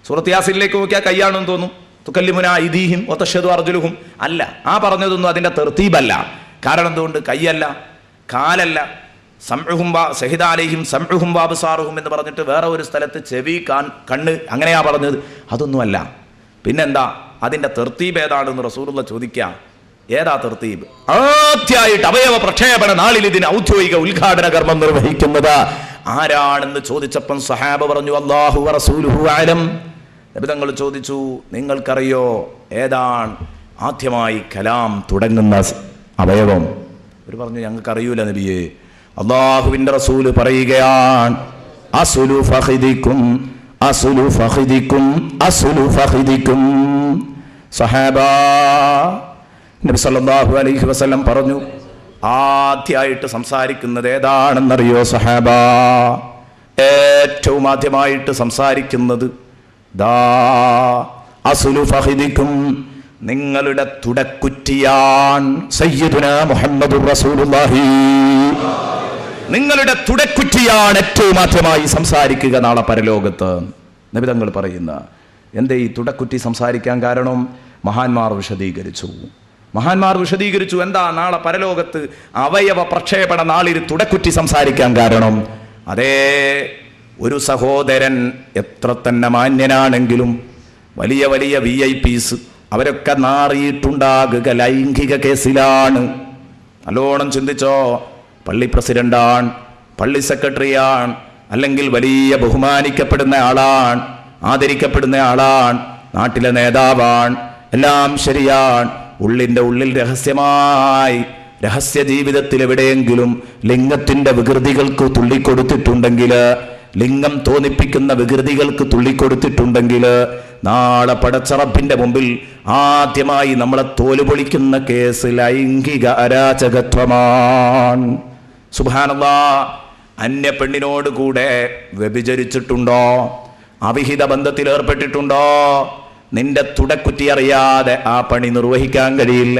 സൂറത്ത് യാസീനിലേക്ക് നോക്കിയാൽ കയ്യാണെന്ന് തോന്നും. തുകല്ലിമുന ഐദീഹിം വതശ്ഹദു അർജുലുഹും അല്ല, ആ പറഞ്ഞതൊന്നും അതിൻ്റെ തെർത്തീബല്ല. കാരണം എന്തുകൊണ്ട്? കയ്യല്ല, കാലല്ല. സംഉഹും ശഹിദ അലൈഹിം സംഉഹും വഅബ്സാറുഹും എന്ന് പറഞ്ഞിട്ട് വേറെ ഒരു സ്ഥലത്ത് ചെവി, കണ്ണ് അങ്ങനെയാ പറഞ്ഞത്. അതൊന്നുമല്ല. പിന്നെന്താ അതിൻ്റെ തെർത്തീബ് ഏതാണെന്ന് റസൂലുള്ളാഹി ചോദിക്കുക. ഏതാ തെർത്തീബ്? ആദ്യമായിട്ട് അവയവ പ്രക്ഷേപണ നാളിൽ ഇതിന് ഔദ്യോഗിക ഉദ്ഘാടന കർമ്മം നിർവഹിക്കുന്നത് ആരാണെന്ന് ചോദിച്ചപ്പം സഹാബ പറഞ്ഞു, അല്ലാഹു വറസൂലുഹു അലം. നബി തങ്ങൾ ചോദിച്ചു, നിങ്ങൾക്കറിയോ ഏതാണ് ആദ്യമായി കലാം തുടങ്ങുന്ന അവയവം? അവർ പറഞ്ഞു, ഞങ്ങൾക്കറിയൂല നബിയെ. അല്ലാഹുവിൻ്റെ റസൂല് പറയുകയാണ്, അസ്ലു ഫഖിദിക്കും അസ്ലു ഫഖിദിക്കും അസ്ലു ഫഖിദിക്കും. സഹാബ, നബി സല്ലല്ലാഹു അലൈഹി വസല്ലം പറഞ്ഞു, ആദ്യമായിട്ട് സംസാരിക്കുന്നത് ഏതാണെന്നറിയോ സഹാബ? ഏറ്റവും ആദ്യമായിട്ട് സംസാരിക്കുന്നത് ദാ അസ്ലു ഫഖിദിക്കും, നിങ്ങളുടെ തുടക്കുറ്റിയാൻ സയ്യിദുനാ മുഹമ്മദുർ റസൂലുള്ളാഹി. നിങ്ങളുടെ തുടക്കുറ്റിയാണ് ഏറ്റവും ആദ്യമായി സംസാരിക്കുക നാളെ പരലോകത്ത്. നബി തങ്ങൾ പറയുന്ന എന്തേ ഈ തുടക്കുറ്റി സംസാരിക്കാൻ കാരണം? മഹാന്മാർ വിശദീകരിച്ചു എന്താ നാളെ പരലോകത്ത് അവയവ പ്രക്ഷേപണ നാളിൽ തുടക്കുറ്റി സംസാരിക്കാൻ കാരണം? അതേ, ഒരു സഹോദരൻ എത്ര തന്നെ മാന്യനാണെങ്കിലും വലിയ വലിയ VIPs അവരൊക്കെ നാറിയിട്ടുണ്ടാകുക ലൈംഗിക കേസിലാണ്. നല്ലോണം ചിന്തിച്ചോ. പള്ളി പ്രസിഡന്റാണ്, പള്ളി സെക്രട്ടറിയാണ്, അല്ലെങ്കിൽ വലിയ ബഹുമാനിക്കപ്പെടുന്ന ആളാണ്, ആദരിക്കപ്പെടുന്ന ആളാണ്, നാട്ടിലെ നേതാവാണ്, എല്ലാം ശരിയാണ്. ഉള്ളിൻ്റെ ഉള്ളിൽ രഹസ്യമായി രഹസ്യ ജീവിതത്തിൽ എവിടെയെങ്കിലും ലിംഗത്തിൻ്റെ വികൃതികൾക്ക് തുള്ളിക്കൊടുത്തിട്ടുണ്ടെങ്കിൽ, ലിംഗം തോന്നിപ്പിക്കുന്ന വികൃതികൾക്ക് തുള്ളിക്കൊടുത്തിട്ടുണ്ടെങ്കിൽ, നാളെ പടച്ചറപ്പിന്റെ മുമ്പിൽ ആദ്യമായി നമ്മളെ തോലുപൊളിക്കുന്ന കേസ് ലൈംഗിക അരാജകത്വമാണ്. സുബ്ഹാനല്ലാഹ്. അന്യ പെണ്ണിനോട് കൂടെ വ്യഭിചരിച്ചിട്ടുണ്ടോ? അവിഹിത ബന്ധത്തിൽ ഏർപ്പെട്ടിട്ടുണ്ടോ? നിന്റെ തുടക്കുറ്റി അറിയാതെ ആ പണി നിർവഹിക്കാൻ കഴിയില്ല.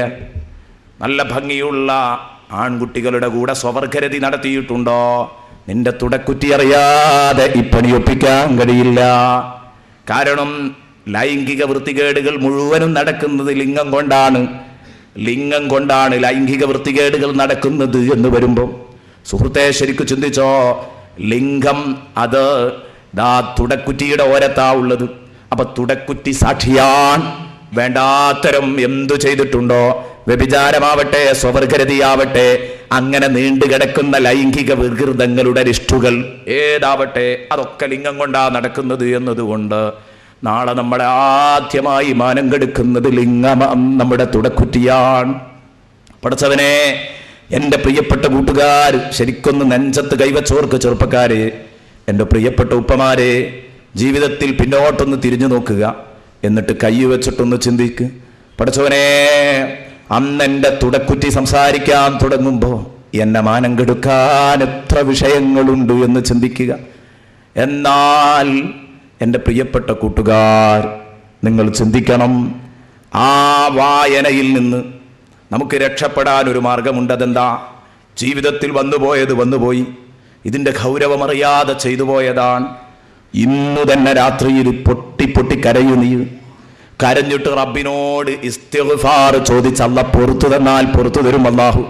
നല്ല ഭംഗിയുള്ള ആൺകുട്ടികളുടെ കൂടെ സ്വവർഗരതി നടത്തിയിട്ടുണ്ടോ? നിന്റെ തുടക്കുറ്റി അറിയാതെ ഈ പണി ഒപ്പിക്കാൻ കഴിയില്ല. കാരണം ലൈംഗിക വൃത്തികേടുകൾ മുഴുവനും നടക്കുന്നത് ലിംഗം കൊണ്ടാണ് ലൈംഗിക വൃത്തികേടുകൾ നടക്കുന്നത് എന്ന് വരുമ്പോൾ, സുഹൃത്തെ ശരിക്കും ചിന്തിച്ചോ. ലിംഗം അത് തുടക്കുറ്റിയുടെ ഓരത്താ ഉള്ളത്. അപ്പൊ തുടക്കുറ്റി സാക്ഷിയാൻ. വേണ്ടാത്തരം എന്തു ചെയ്തിട്ടുണ്ടോ? വ്യഭിചാരമാവട്ടെ, സ്വവർഗരതിയാവട്ടെ, അങ്ങനെ നീണ്ടുകിടക്കുന്ന ലൈംഗിക വികൃതങ്ങളുടെ ലിസ്റ്റുകൾ ഏതാവട്ടെ, അതൊക്കെ ലിംഗം കൊണ്ടാ നടക്കുന്നത് എന്നതുകൊണ്ട് നാളെ നമ്മളെ ആദ്യമായി മാനം കെടുക്കുന്നത് ലിംഗം, നമ്മുടെ തുടക്കുറ്റിയാണ്. പടച്ചവനെ, എൻ്റെ പ്രിയപ്പെട്ട കൂട്ടുകാർ, ശരിക്കൊന്ന് നെഞ്ചത്ത് കൈവച്ചോർക്ക് ചെറുപ്പക്കാരെ, എൻ്റെ പ്രിയപ്പെട്ട ഉപ്പമാരെ, ജീവിതത്തിൽ പിന്നോട്ടൊന്ന് തിരിഞ്ഞു നോക്കുക. എന്നിട്ട് കൈ വെച്ചിട്ടൊന്ന് ചിന്തിക്ക്. പടച്ചവനെ, അന്ന് എൻ്റെ തുടക്കുറ്റി സംസാരിക്കാൻ തുടങ്ങുമ്പോൾ എന്നെ മാനം കെടുക്കാൻ എത്ര വിഷയങ്ങളുണ്ട് എന്ന് ചിന്തിക്കുക. എന്നാൽ എൻ്റെ പ്രിയപ്പെട്ട കൂട്ടുകാർ, നിങ്ങൾ ചിന്തിക്കണം, ആ വായനയിൽ നിന്ന് നമുക്ക് രക്ഷപ്പെടാൻ ഒരു മാർഗമുണ്ട്. അതെന്താ? ജീവിതത്തിൽ വന്നുപോയി, ഇതിൻ്റെ ഗൗരവമറിയാതെ ചെയ്തു പോയതാണ്. ഇന്നു തന്നെ രാത്രിയിൽ പൊട്ടി കരയൂ. നീ കരഞ്ഞിട്ട് റബ്ബിനോട് ഇസ്തിഗ്ഫാർ ചോദിച്ച് അല്ല പൊറുത്തു തന്നാൽ പൊറുത്തു തരും അല്ലാഹു.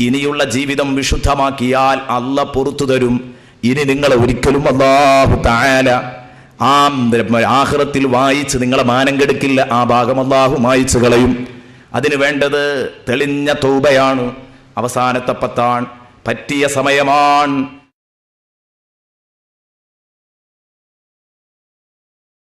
ഇനിയുള്ള ജീവിതം വിശുദ്ധമാക്കിയാൽ അല്ല പൊറുത്തു തരും. ഇനി നിങ്ങളെ ഒരിക്കലും അല്ലാഹു തആല ആഖിറത്തിൽ വായിച്ച് നിങ്ങളെ മാനം കെടുക്കില്ല. ആ ഭാഗം അല്ലാഹു മായിച്ചു കളയും. അതിന് വേണ്ടത് തെളിഞ്ഞ തൗബയാണ്. അവസാനത്തെ പത്താണ്, പറ്റിയ സമയമാണ്.